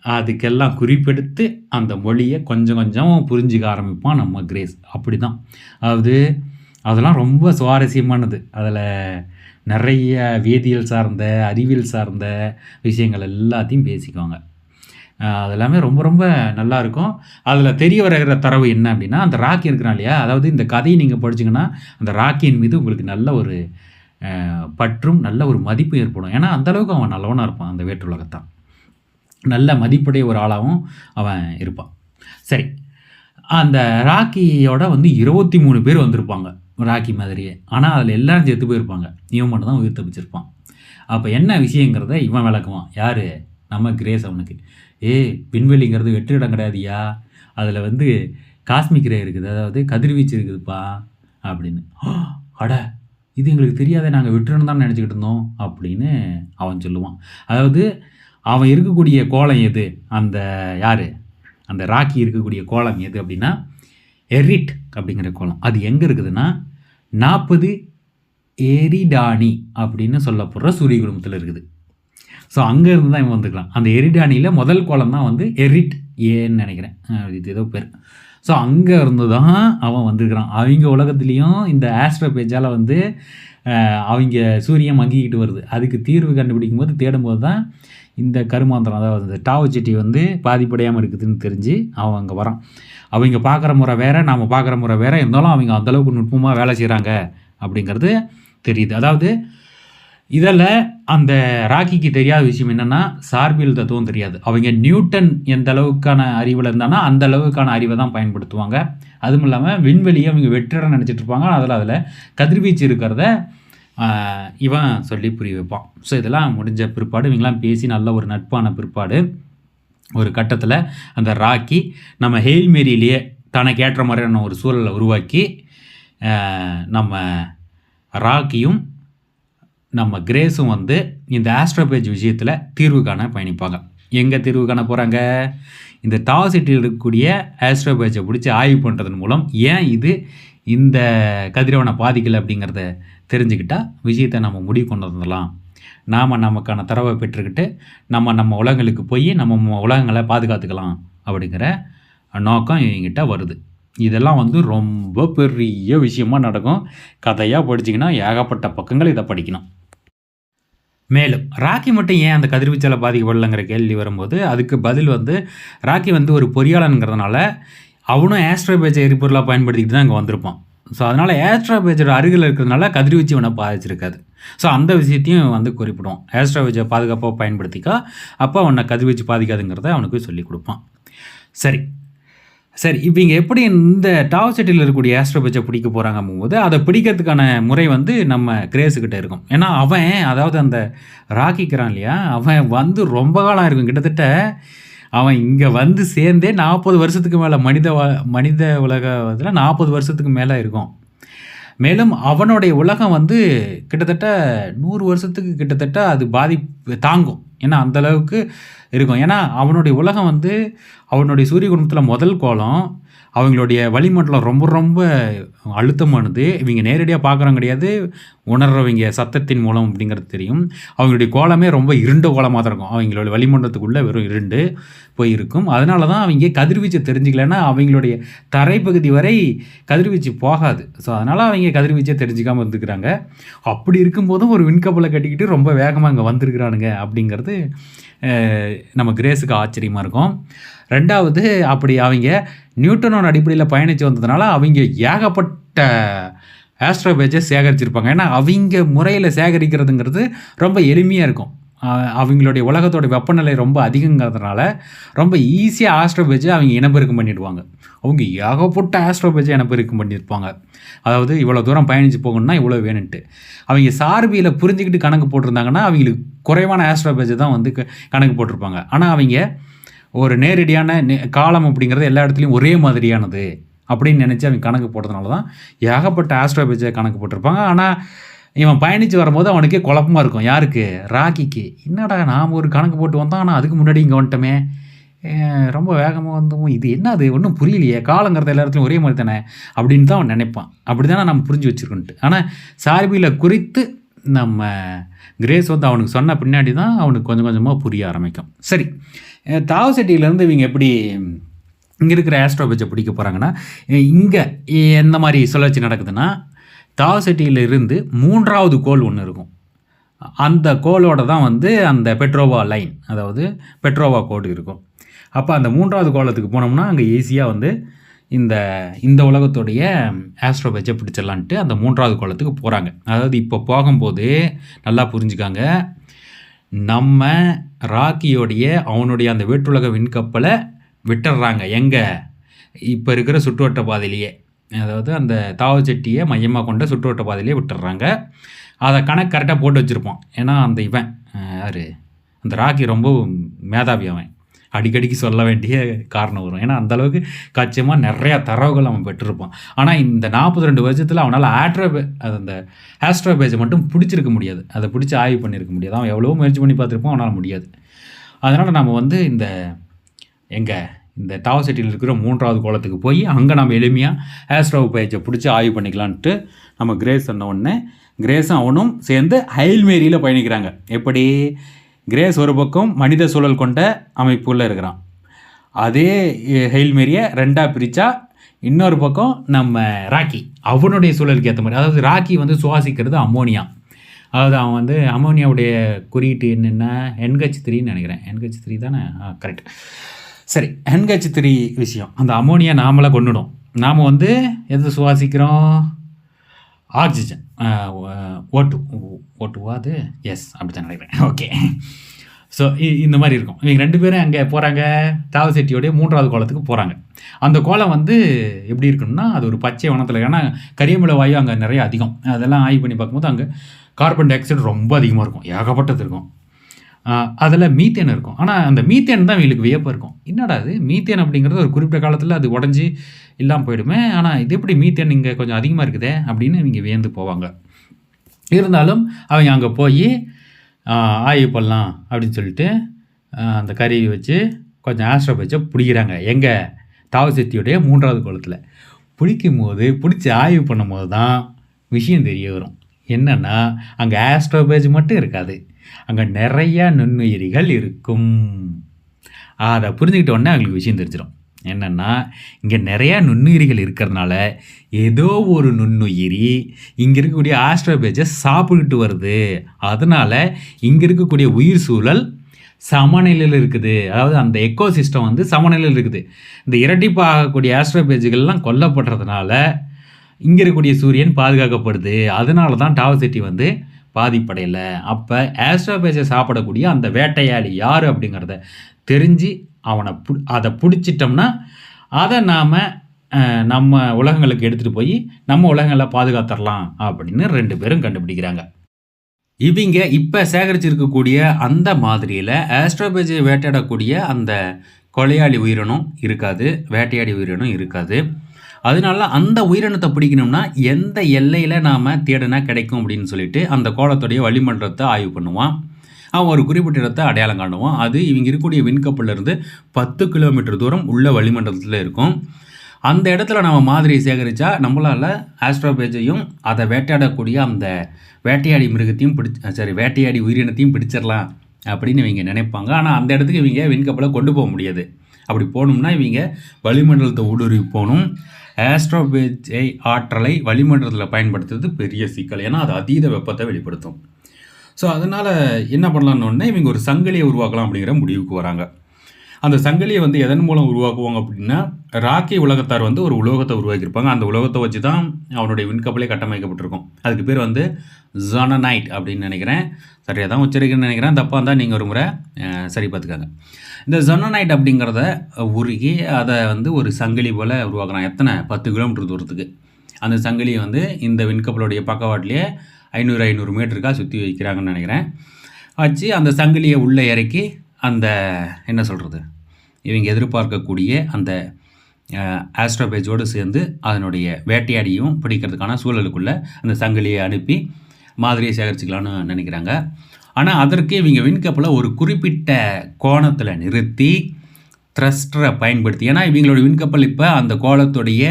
அதுக்கெல்லாம் குறிப்பெடுத்து அந்த மொழியை கொஞ்சம் கொஞ்சம் புரிஞ்சிக்க ஆரம்பிப்பான் நம்ம கிரேஸ். அப்படி தான். அதாவது அதெல்லாம் ரொம்ப சுவாரஸ்யமானது. அதில் நிறைய வேதியியல் சார்ந்த, அறிவியல் சார்ந்த விஷயங்கள் எல்லாத்தையும் பேசிக்குவாங்க. அது எல்லாமே ரொம்ப ரொம்ப நல்லாயிருக்கும். அதில் தெரிய வருகிற தரவு என்ன அப்படின்னா, அந்த ராக்கி இருக்கிறான் இல்லையா, அதாவது இந்த கதையை நீங்கள் படிச்சிங்கன்னா அந்த ராக்கியின் மீது உங்களுக்கு நல்ல ஒரு பற்றும் நல்ல ஒரு மதிப்பு ஏற்படும். ஏன்னா அந்தளவுக்கு அவன் நல்லவனாக இருப்பான். அந்த வேற்றுலகத்தான் நல்ல மதிப்புடைய ஒரு ஆளாகவும் அவன் இருப்பான். சரி, அந்த ராக்கியோட 23 பேர் வந்திருப்பாங்க ராக்கி மாதிரியே. ஆனால் அதில் எல்லாரும் செத்து போயிருப்பாங்க. இவன் மட்டும் தான் உயிர் தப்பிச்சிருப்பான். அப்போ என்ன விஷயங்கிறத இவன் விளக்குவான். யார்? நம்ம கிரேஸ். அவனுக்கு விண்வெளிங்கிறது வெற்று இடம் கிடையாதுயா, அதில் காஸ்மிக் ரே இருக்குது, அதாவது கதிர்வீச்சு இருக்குதுப்பா அப்படின்னு. அட, இது எங்களுக்கு தெரியாத, நாங்கள் வெற்றிடம் தான் நினச்சிக்கிட்டு இருந்தோம் அப்படின்னு அவன் சொல்லுவான். அதாவது அவன் இருக்கக்கூடிய கோலம் எது? அந்த ராக்கி இருக்கக்கூடிய கோலம் எது அப்படின்னா எரிட் அப்படிங்கிற கோலம். அது எங்கே இருக்குதுன்னா 40 எரிடானி அப்படின்னு சொல்லப்படுற சூரிய குடும்பத்தில் இருக்குது. ஸோ அங்கேருந்து தான் இவன் வந்துக்கலாம். அந்த எரிடானியில் முதல் கோலம் தான் எரிட் ஏன்னு நினைக்கிறேன், இது ஏதோ பேர். ஸோ அங்கே இருந்து தான் அவன் வந்திருக்கிறான். அவங்க உலகத்துலேயும் இந்த ஆஸ்ட்ரோபேஜால் அவங்க சூரியன் மங்கிக்கிட்டு வருது. அதுக்கு தீர்வு கண்டுபிடிக்கும் போது தேடும்போது தான் இந்த கருமாந்திரம், அதாவது இந்த டாவ் செட்டி பாதிப்படையாமல் இருக்குதுன்னு தெரிஞ்சு அவன் அங்கே வரான். அவங்க பார்க்குற முறை வேறு, நாம் பார்க்குற முறை வேறு, இருந்தாலும் அவங்க அந்தளவுக்கு நுட்பமாக வேலை செய்கிறாங்க அப்படிங்கிறது தெரியுது. அதாவது இதில் அந்த ராக்கிக்கு தெரியாத விஷயம் என்னென்னா, சார்பியல் தத்துவம் தெரியாது. அவங்க நியூட்டன் எந்த அளவுக்கான அறிவில் இருந்தானா அந்த அளவுக்கான அறிவை தான் பயன்படுத்துவாங்க. அதுவும் இல்லாமல் விண்வெளியை அவங்க வெற்றிடம் நினச்சிட்டு இருப்பாங்க. அதில் கதிர்வீச்சு இருக்கிறத இவன் சொல்லி புரிய வைப்பான். ஸோ இதெல்லாம் முடிஞ்ச பிற்பாடு இவங்களாம் பேசி நல்ல ஒரு நட்பான பிற்பாடு ஒரு கட்டத்தில் அந்த ராக்கி நம்ம ஹெயில்மேரியிலேயே தனக்கு ஏற்ற மாதிரியான ஒரு சூழலை உருவாக்கி நம்ம ராக்கியும் நம்ம கிரேஸும் இந்த ஆஸ்ட்ரோபேஜ் விஷயத்தில் தீர்வு காண பயணிப்பாங்க. எங்கே தீர்வு காண போகிறாங்க? இந்த டாவ் சிட்டியில் இருக்கக்கூடிய ஆஸ்ட்ரோபேஜை பிடிச்சி ஆய்வு பண்ணுறதன் மூலம் ஏன் இது இந்த கதிரவனை பாதிக்கலை அப்படிங்கிறத தெரிஞ்சுக்கிட்டால் விஷயத்தை நம்ம முடிவு கொண்டு வந்துடலாம். நாம் நமக்கான தரவை பெற்றுக்கிட்டு நம்ம உலகங்களுக்கு போய் நம்ம உலகங்களை பாதுகாத்துக்கலாம் அப்படிங்கிற நோக்கம் இவங்கிட்ட வருது. இதெல்லாம் ரொம்ப பெரிய விஷயமாக நடக்கும். கதையாக படிச்சிங்கன்னா ஏகப்பட்ட பக்கங்கள் இதை படிக்கணும். மேலும் ராக்கி மட்டும் ஏன் அந்த கதிர்வீச்சால் பாதிக்கப்படலைங்கிற கேள்வி வரும்போது அதுக்கு பதில் ராக்கி ஒரு பொறியாளனுங்கிறதுனால அவனும் ஆஸ்ட்ரோபேஜை எரிபொருளாக பயன்படுத்திக்கிட்டு தான் இங்கே வந்திருப்பான். ஸோ அதனால் ஆஸ்ட்ரோபேஜோட அருகில் இருக்கிறதுனால கதிர்வீச்சு இவனை பாதிச்சிருக்காது. ஸோ அந்த விஷயத்தையும் குறிப்பிடுவான். ஆஸ்ட்ரோபேஜை பாதுகாப்பாக பயன்படுத்திக்கா, அப்போ அவனை கதிர்வீச்சு பாதிக்காதுங்கிறத அவனுக்கு சொல்லி கொடுப்பான். சரி, இப்போ இங்கே எப்படி இந்த டாவ் செட்டியில் இருக்கக்கூடிய ஆஸ்ட்ரோபேஜை பிடிக்க போகிறாங்க போது அதை பிடிக்கிறதுக்கான முறை நம்ம கிரேஸுக்கிட்ட இருக்கும். ஏன்னா அவன், அதாவது அந்த ராக்கிக்கிறான் இல்லையா, அவன் ரொம்ப காலம் இருக்கும். கிட்டத்தட்ட அவன் இங்கே சேர்ந்தே 40 வருஷத்துக்கு மேலே மனித உலகத்தில் 40 வருஷத்துக்கு மேலே இருக்கும். மேலும் அவனுடைய உலகம் கிட்டத்தட்ட 100 வருஷத்துக்கு கிட்டத்தட்ட அது பாதிப்பு தாங்கும். ஏன்னா அந்தளவுக்கு இருக்கும். ஏன்னா அவனுடைய உலகம் அவனுடைய சூரிய குடும்பத்தில் முதல் கோலம் அவங்களுடைய வளிமண்டலம் ரொம்ப ரொம்ப அழுத்தமானது. இவங்க நேரடியாக பார்க்குறவங்க கிடையாது, உணர்றவங்க சத்தத்தின் மூலம் அப்படிங்கிறது தெரியும். அவங்களுடைய கோலமே ரொம்ப இருண்ட கோலமாக தான் இருக்கும். அவங்களோட வளிமண்டலத்துக்குள்ளே வெறும் இருண்டு போய் இருக்கும். அதனால தான் அவங்க கதிர்வீச்சை தெரிஞ்சுக்கலன்னா அவங்களுடைய தரைப்பகுதி வரை கதிர்வீச்சு போகாது. ஸோ அதனால் அவங்க கதிர்வீச்சை தெரிஞ்சிக்காமல் இருந்துக்கிறாங்க. அப்படி இருக்கும்போதும் ஒரு விண்கப்பலை கட்டிக்கிட்டு ரொம்ப வேகமாக இங்கே வந்திருக்கிறானுங்க அப்படிங்கிறது நம்ம கிரேஸுக்கு ஆச்சரியமாக இருக்கும். ரெண்டாவது, அப்படி அவங்க நியூட்டனோட அடிப்படையில் பயணித்து வந்ததுனால அவங்க ஏகப்பட்ட ஆஸ்ட்ரோபேஜை சேகரிச்சிருப்பாங்க. ஏன்னா அவங்க முறையில் சேகரிக்கிறதுங்கிறது ரொம்ப எளிமையாக இருக்கும். அவங்களுடைய உலகத்தோட வெப்பநிலை ரொம்ப அதிகங்கிறதுனால ரொம்ப ஈஸியாக ஆஸ்ட்ரோபேஜை அவங்க இனப்பெருக்கம் பண்ணிடுவாங்க. அவங்க ஏகப்பட்ட ஆஸ்ட்ரோபேஜை இனப்பெருக்கம் பண்ணியிருப்பாங்க. அதாவது இவ்வளோ தூரம் பயணித்து போகணுன்னா இவ்வளோ வேணுன்ட்டு அவங்க சார்பியில் புரிஞ்சுக்கிட்டு கணக்கு போட்டிருந்தாங்கன்னா அவங்களுக்கு குறைவான ஆஸ்ட்ரோபேஜை தான் வந்து கணக்கு போட்டிருப்பாங்க. ஆனால் அவங்க ஒரு நேரடியான காலம் அப்படிங்கிறது எல்லா இடத்துலையும் ஒரே மாதிரியானது அப்படின்னு நினச்சி அவங்க கணக்கு போட்டதுனால தான் ஏகப்பட்ட ஆஸ்ட்ரோபேஜை கணக்கு போட்டிருப்பாங்க. ஆனால் இவன் பயணித்து வரும்போது அவனுக்கே குழப்பமாக இருக்கும். யாருக்கு? ராக்கிக்கு. என்னடா நாம் ஒரு கணக்கு போட்டு வந்தோம், ஆனால் அதுக்கு முன்னாடி இங்கே வந்துட்டோமே, ரொம்ப வேகமாக வந்தோம், இது என்ன அது ஒன்றும் புரியலையே, காலங்கிறது எல்லா இடத்துலையும் ஒரே மாதிரி தானே அப்படின்னு தான் அவன் நினைப்பான். அப்படி தானே நம்ம புரிஞ்சு வச்சுருக்கோன்ட்டு. ஆனால் சார்பியில் குறித்து நம்ம கிரேஸ் வந்து அவனுக்கு சொன்ன பின்னாடி தான் அவனுக்கு கொஞ்சம் கொஞ்சமாக புரிய ஆரம்பிக்கும். சரி, தாவ் சிட்டியிலேருந்து இவங்க எப்படி இங்கே இருக்கிற ஆஸ்ட்ரோபேஜை பிடிக்க போகிறாங்கன்னா, இங்கே எந்த மாதிரி சுழற்சி நடக்குதுன்னா, தாவ் சிட்டியிலிருந்து 3வது கோள் ஒன்று இருக்கும். அந்த கோளோட தான் வந்து அந்த பெட்ரோவா லைன், அதாவது பெட்ரோவா கோடு இருக்கும். அப்போ அந்த 3வது கோளத்துக்கு போனோம்னா அங்கே ஈஸியாக வந்து இந்த உலகத்துடைய ஆஸ்ட்ரோபேஜை பிடிச்சிடலான்ட்டு அந்த 3வது கோளத்துக்கு போகிறாங்க. அதாவது இப்போ போகும்போது நல்லா புரிஞ்சுக்காங்க, நம்ம ராக்கியோடைய அவனுடைய அந்த வேற்றுலக விண்கப்பலை விட்டுடுறாங்க. எங்கே? இப்போ இருக்கிற சுற்றுவட்ட பாதையிலேயே, அதாவது அந்த தாவச்செட்டியை மையமாக கொண்ட சுற்றுவட்ட பாதையிலேயே விட்டுடுறாங்க. அதை கணக்கு கரெக்டாக போட்டு வச்சுருப்போம். ஏன்னா அந்த இவன் யார், அந்த ராக்கி ரொம்ப மேதாவி. அவன் அடிக்கடிக்கு சொல்ல வேண்டிய காரணம் வரும். ஏன்னா அந்தளவுக்கு கச்சியமாக நிறையா தரவுகள் அவன் பெற்றிருப்பான். ஆனால் இந்த 42 வருஷத்தில் அவனால் அந்த ஆஸ்ட்ரோபேஜை மட்டும் பிடிச்சிருக்க முடியாது. அதை பிடிச்சி ஆய்வு பண்ணியிருக்க முடியாது. அவன் எவ்வளோ முயற்சி பண்ணி பார்த்துருப்பான், அவனால் முடியாது. அதனால் நம்ம வந்து இந்த தாவ் சிட்டியில் இருக்கிற 3வது கோளத்துக்கு போய் அங்கே நம்ம எளிமையாக ஆஸ்ட்ரோபேஜை பிடிச்சி ஆய்வு பண்ணிக்கலான்ட்டு நம்ம கிரேஸ் சொன்ன உடனே கிரேஸும் அவனும் சேர்ந்து ஹெயில்மேரியில் பயணிக்கிறாங்க. எப்படி? கிரேஸ் ஒரு பக்கம் மனித சூழல் கொண்ட அமைப்புள்ள இருக்கிறான். அதே ஹெயில்மேரியை 2ஆக பிரித்தா இன்னொரு பக்கம் நம்ம ராக்கி அவனுடைய சூழலுக்கு ஏற்ற மாதிரி, அதாவது ராக்கி வந்து சுவாசிக்கிறது அம்மோனியா. அதாவது அவன் வந்து அம்மோனியாவுடைய குறியீட்டு என்னென்ன NH3ன்னு நினைக்கிறேன். NH3 தானே? கரெக்ட். சரி, NH3 விஷயம். அந்த அம்மோனியா நாமளாக கொண்டுடும். நாம் வந்து எது சுவாசிக்கிறோம்? ஆக்சிஜன். ஓட்டுவா அது? எஸ், அப்படி தான் நினைக்கிறேன். ஓகே. ஸோ இந்த மாதிரி இருக்கும். இவங்க 2 பேரும் அங்கே போகிறாங்க, தாவ் சிட்டியோடைய 3வது கோளத்துக்கு போகிறாங்க. அந்த கோளம் வந்து எப்படி இருக்குன்னா, அது ஒரு பச்சை வனத்தில். ஏன்னா கரியமில வாயு அங்கே நிறைய அதிகம். அதெல்லாம் ஆய்வு பண்ணி பார்க்கும்போது அங்கே கார்பன் டை ஆக்சைடு ரொம்ப அதிகமாக இருக்கும், ஏகப்பட்டது இருக்கும். அதில் மீத்தேன் இருக்கும். ஆனால் அந்த மீத்தேன் தான் இவங்களுக்கு வியப்பாக இருக்கும். என்னடா அது மீத்தேன் அப்படிங்கிறது ஒரு குறிப்பிட்ட காலத்தில் அது உடஞ்சி இல்லாமல் போயிடுமே, ஆனால் இது எப்படி மீத்தேன் இங்கே கொஞ்சம் அதிகமாக இருக்குதே அப்படின்னு இவங்க வியந்து போவாங்க. இருந்தாலும் அவங்க அங்கே போய் ஆய்வு பண்ணலாம் அப்படின்னு சொல்லிட்டு அந்த கருவி வச்சு கொஞ்சம் ஆஸ்ட்ரோபேஜை பிடிக்கிறாங்க. எங்கே? தாவ் சிட்டியோடைய 3வது கோளத்தில் பிடிச்சி ஆய்வு பண்ணும்போது தான் விஷயம் தெரிய வரும். என்னென்னா அங்கே ஆஸ்ட்ரோபேஜ் மட்டும் இருக்காது, அங்கே நிறையா நுண்ணுயிரிகள் இருக்கும். அதை புரிஞ்சுக்கிட்ட உடனே அவங்களுக்கு விஷயம் தெரிஞ்சிடும். என்னென்னா இங்கே நிறையா நுண்ணுயிரிகள் இருக்கிறதுனால ஏதோ ஒரு நுண்ணுயிரி இங்கே இருக்கக்கூடிய ஆஸ்ட்ரோபேஜை சாப்பிட்டுட்டு வருது. அதனால் இங்கே இருக்கக்கூடிய உயிர் சூழல் சமநிலையில் இருக்குது. அதாவது அந்த எக்கோசிஸ்டம் வந்து சமநிலையில் இருக்குது. இந்த இரட்டிப்பாகக்கூடிய ஆஸ்ட்ரோபேஜுகள்லாம் கொல்லப்படுறதுனால இங்கே இருக்கக்கூடிய சூரியன் பாதுகாக்கப்படுது. அதனால தான் தாவ் சிட்டி வந்து பாதிப்படையலை. அப்போ ஆஸ்ட்ரோபேஜை சாப்பிடக்கூடிய அந்த வேட்டையாளி யார் அப்படிங்கிறத தெரிஞ்சு அதை பிடிச்சிட்டோம்னா அதை நாம் நம்ம உலகங்களுக்கு எடுத்துகிட்டு போய் நம்ம உலகங்களை பாதுகாத்துடலாம் அப்படின்னு 2 பேரும் கண்டுபிடிக்கிறாங்க. இவங்க இப்போ சேகரிச்சிருக்கக்கூடிய அந்த மாதிரியில் ஆஸ்ட்ரோபேஜை வேட்டையாடக்கூடிய அந்த கொலையாளி உயிரினம் இருக்காது, வேட்டையாடி உயிரினம் இருக்காது. அதனால அந்த உயிரினத்தை பிடிக்கணும்னா எந்த எல்லையில் நாம் தேடினா கிடைக்கும் அப்படின்னு சொல்லிட்டு அந்த கோளத்துடைய வளிமண்டலத்தை ஆய்வு பண்ணுவான். அவன் ஒரு குறிப்பிட்ட இடத்தை அடையாளம் காணுவான். அது இவங்க இருக்கக்கூடிய விண்கப்பலிருந்து 10 கிலோமீட்டர் தூரம் உள்ள வளிமண்டலத்தில் இருக்கும். அந்த இடத்துல நம்ம மாதிரி சேகரித்தா நம்மளால் ஆஸ்ட்ரோபேஜையும் அதை வேட்டையாடக்கூடிய அந்த வேட்டையாடி மிருகத்தையும் வேட்டையாடி உயிரினத்தையும் பிடிச்சிடலாம் அப்படின்னு இவங்க நினைப்பாங்க. ஆனால் அந்த இடத்துக்கு இவங்க விண்கப்பலை கொண்டு போக முடியாது. அப்படி போகணும்னா இவங்க வளிமண்டலத்தை ஊடுருவி போகணும். ஆஸ்ட்ரோபேஜை ஆற்றலை வளிமண்டலத்தில் பயன்படுத்துறது பெரிய சிக்கல். ஏன்னா அது அதீத வெப்பத்தை வெளிப்படுத்தும். ஸோ அதனால் என்ன பண்ணலான்னு இவங்க ஒரு சங்கிலியை உருவாக்கலாம் அப்படிங்கிற முடிவுக்கு வராங்க. அந்த சங்கிலியை வந்து எதன் மூலம் உருவாக்குவாங்க அப்படின்னா, ராக்கி உலகத்தார் வந்து ஒரு உலோகத்தை உருவாக்கியிருப்பாங்க. அந்த உலோகத்தை வச்சு தான் அவனுடைய விண்கப்பலே கட்டமைக்கப்பட்டிருக்கும். அதுக்கு பேர் வந்து ஜானனைட் அப்படின்னு நினைக்கிறேன். சரியாக தான் உச்சரிக்கிறேன்னு நினைக்கிறேன். தப்பாக இருந்தால் நீங்கள் ஒரு முறை சரி பார்த்துக்கங்க. இந்த ஜானனைட் அப்படிங்கிறத உருகி அதை வந்து ஒரு சங்கிலி போல் உருவாக்குறாங்க. எத்தனை 10 கிலோமீட்டர் தூரத்துக்கு. அந்த சங்கிலியை வந்து இந்த விண்கப்பலுடைய பக்கவாட்டிலேயே 500 மீட்டருக்காக சுற்றி வைக்கிறாங்கன்னு நினைக்கிறேன். வச்சு அந்த சங்கிலியை உள்ளே இறக்கி அந்த என்ன சொல்கிறது, இவங்க எதிர்பார்க்கக்கூடிய அந்த ஆஸ்ட்ரோபேஜோடு சேர்ந்து அதனுடைய வேட்டையாடியும் பிடிக்கிறதுக்கான சூழலுக்குள்ளே அந்த சங்கிலியை அனுப்பி மாதிரியை சேகரிச்சுக்கலான்னு நினைக்கிறாங்க. ஆனால் அதற்கு இவங்க விண்கப்பில் ஒரு குறிப்பிட்ட கோணத்தில் நிறுத்தி த்ரஸ்டரை பயன்படுத்தி, ஏன்னா இவங்களோட விண்கப்பல் இப்போ அந்த கோலத்துடைய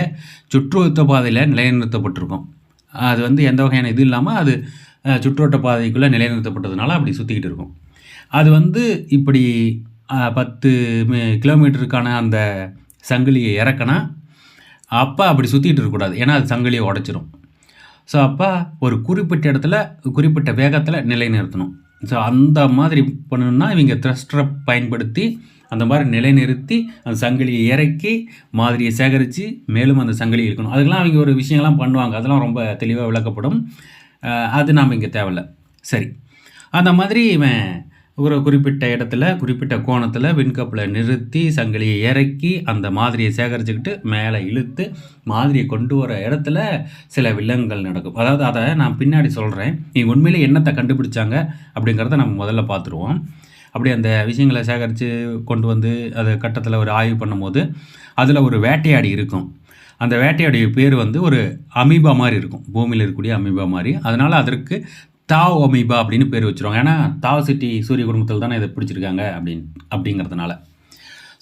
சுற்றுவட்ட பாதையில் நிலைநிறுத்தப்பட்டிருக்கும். அது வந்து எந்த வகையான இது இல்லாமல் அது சுற்றுவட்ட பாதைக்குள்ளே நிலைநிறுத்தப்பட்டதுனால அப்படி சுற்றிக்கிட்டு இருக்கும். அது வந்து இப்படி 10 கிலோமீட்டருக்கான அந்த சங்கிலியை இறக்கினா அப்போ அப்படி சுற்றிட்டு இருக்கக்கூடாது, ஏன்னா அது சங்கிலியை உடைச்சிரும். ஸோ அப்போ ஒரு குறிப்பிட்ட இடத்துல குறிப்பிட்ட வேகத்தில் நிலைநிறுத்தணும். ஸோ அந்த மாதிரி பண்ணணுன்னா இவங்க த்ரஸ்டரை பயன்படுத்தி அந்த மாதிரி நிலைநிறுத்தி அந்த சங்கிலியை இறக்கி மாதிரியை சேகரித்து மேலும் அந்த சங்கிலி இருக்கணும். அதுக்கெல்லாம் அவங்க ஒரு விஷயங்கள்லாம் பண்ணுவாங்க. அதெல்லாம் ரொம்ப தெளிவாக விளக்கப்படும். அது நாம் இங்கே தேவையில்லை. சரி, அந்த மாதிரி இவன் ஒரு குறிப்பிட்ட இடத்துல குறிப்பிட்ட கோணத்தில் விண்கப்பில் நிறுத்தி சங்கிலியை இறக்கி அந்த மாதிரியை சேகரிச்சுக்கிட்டு மேலே இழுத்து மாதிரியை கொண்டு வர இடத்துல சில வில்லங்கள் நடக்கும். அதாவது அதை நான் பின்னாடி சொல்கிறேன். நீங்கள் உண்மையிலே என்னத்தை கண்டுபிடிச்சாங்க அப்படிங்கிறத நம்ம முதல்ல பார்த்துருவோம். அப்படி அந்த விஷயங்களை சேகரித்து கொண்டு வந்து அது கட்டத்தில் ஒரு ஆய்வு பண்ணும்போது அதில் ஒரு வேட்டையாடி இருக்கும். அந்த வேட்டையாடிய பேர் வந்து ஒரு அமீபா மாதிரி இருக்கும், பூமியில் இருக்கக்கூடிய அமீபா மாதிரி. அதனால் அதற்கு தாவ் அமீபா அப்படின்னு பேர் வச்சுருவாங்க. ஏன்னா தாவ் சிட்டி சூரிய குடும்பத்தில் தானே இதை பிடிச்சிருக்காங்க அப்படிங்கிறதுனால.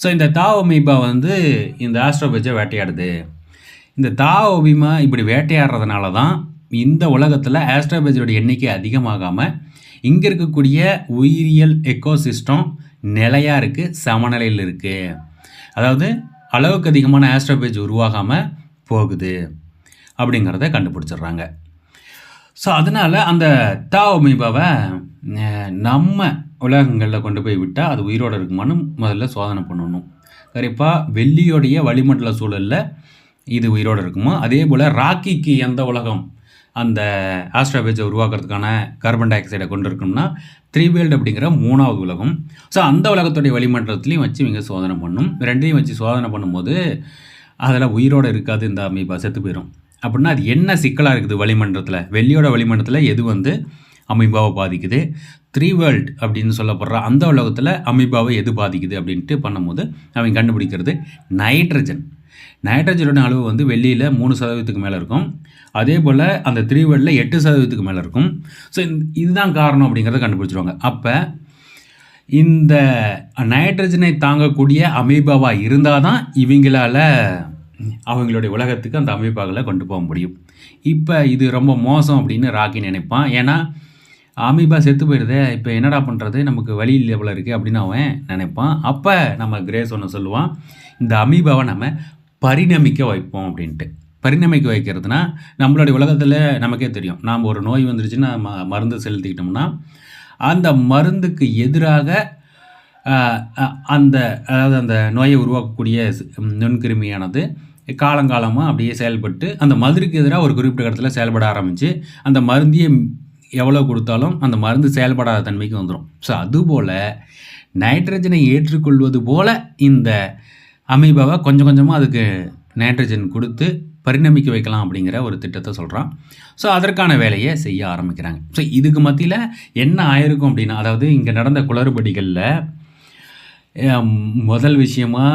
ஸோ இந்த தாவ் அமீபா வந்து இந்த ஆஸ்ட்ரோபேஜை வேட்டையாடுது. இந்த தாவ் அமீபா இப்படி வேட்டையாடுறதுனால தான் இந்த உலகத்தில் ஆஸ்ட்ரோபேஜோட எண்ணிக்கை அதிகமாகாமல் இங்கே இருக்கக்கூடிய உயிரியல் எக்கோசிஸ்டம் நிலையாக இருக்குது, சமநிலையில் இருக்குது. அதாவது அளவுக்கு அதிகமான ஆஸ்ட்ரோபேஜ் உருவாகாமல் போகுது அப்படிங்கிறத கண்டுபிடிச்சிடுறாங்க. ஸோ அதனால் அந்த தாவ் அமீபாவை நம்ம உலகங்களில் கொண்டு போய் விட்டால் அது உயிரோடு இருக்குமான்னு முதல்ல சோதனை பண்ணணும். கண்டிப்பாக வெள்ளியோடைய வளிமண்டல சூழலில் இது உயிரோடு இருக்குமா, அதே போல் ராக்கிக்கு எந்த உலகம் அந்த ஆஸ்ட்ரோபேஜை உருவாக்குறதுக்கான கார்பன் டை ஆக்சைடை கொண்டு இருக்கணும்னா 3 வேர்ல்டு அப்படிங்கிற 3வது உலகம். ஸோ அந்த உலகத்துடைய வளிமண்டலத்துலேயும் வச்சு இவங்க சோதனை பண்ணணும். ரெண்டையும் வச்சு சோதனை பண்ணும்போது அதில் உயிரோடு இருக்காது, இந்த அமீபா செத்து போயிடும். அப்படின்னா அது என்ன சிக்கலாக இருக்குது வளிமண்டலத்தில், வெள்ளியோட வளிமண்டலத்தில் எது வந்து அமீபாவை பாதிக்குது, 3 வேர்ல்டு அப்படின்னு சொல்லப்படுற அந்த உலகத்தில் அமீபாவை எது பாதிக்குது அப்படின்ட்டு பண்ணும்போது அவங்க கண்டுபிடிக்கிறது நைட்ரஜனோட அளவு வந்து வெள்ளியில் 3% மேலே இருக்கும். அதே போல் அந்த 3 வேர்ல்டில் 8% மேலே இருக்கும். ஸோ இதுதான் காரணம் அப்படிங்கிறத கண்டுபிடிச்சிருவாங்க. அப்போ இந்த நைட்ரஜனை தாங்கக்கூடிய அமீபாவாக இருந்தால் தான் இவங்களால் அவங்களுடைய உலகத்துக்கு அந்த அமீபாக்களை கொண்டு போக முடியும். இப்போ இது ரொம்ப மோசம் அப்படின்னு ராக்கி நினைப்பான். ஏன்னா அமீபா செத்து போயிடுதே, இப்போ என்னடா பண்ணுறது, நமக்கு வழி லெவலில் இருக்குது அப்படின்னு அவன் நினைப்பான். அப்போ நம்ம கிரேஸ் ஒன்று சொல்லுவான், இந்த அமீபாவை நம்ம பரிணமிக்க வைப்போம் அப்படின்ட்டு. பரிணமிக்க வைக்கிறதுனா நம்மளுடைய உலகத்தில் நமக்கே தெரியும், நாம் ஒரு நோய் வந்துருச்சுன்னா மருந்து செலுத்திக்கிட்டோம்னா அந்த மருந்துக்கு எதிராக அதாவது அந்த நோயை உருவாக்கக்கூடிய நுண்கிருமியானது காலங்காலமாக அப்படியே செயல்பட்டு அந்த மருந்துக்கு எதிராக ஒரு குறிப்பிட்ட இடத்துல செயல்பட ஆரம்பித்து அந்த மருந்தையே எவ்வளோ கொடுத்தாலும் அந்த மருந்து செயல்படாத தன்மைக்கு வந்துடும். ஸோ அதுபோல் நைட்ரஜனை ஏற்றுக்கொள்வது போல் இந்த அமீபாவை கொஞ்சம் கொஞ்சமாக அதுக்கு நைட்ரஜன் கொடுத்து பரிணமிக்க வைக்கலாம் அப்படிங்கிற ஒரு திட்டத்தை சொல்கிறான். ஸோ அதற்கான வேலையை செய்ய ஆரம்பிக்கிறாங்க. ஸோ இதுக்கு மத்தியில் என்ன ஆயிருக்கும் அப்படின்னா, அதாவது இங்கே நடந்த குளறுபடிகளில் முதல் விஷயமா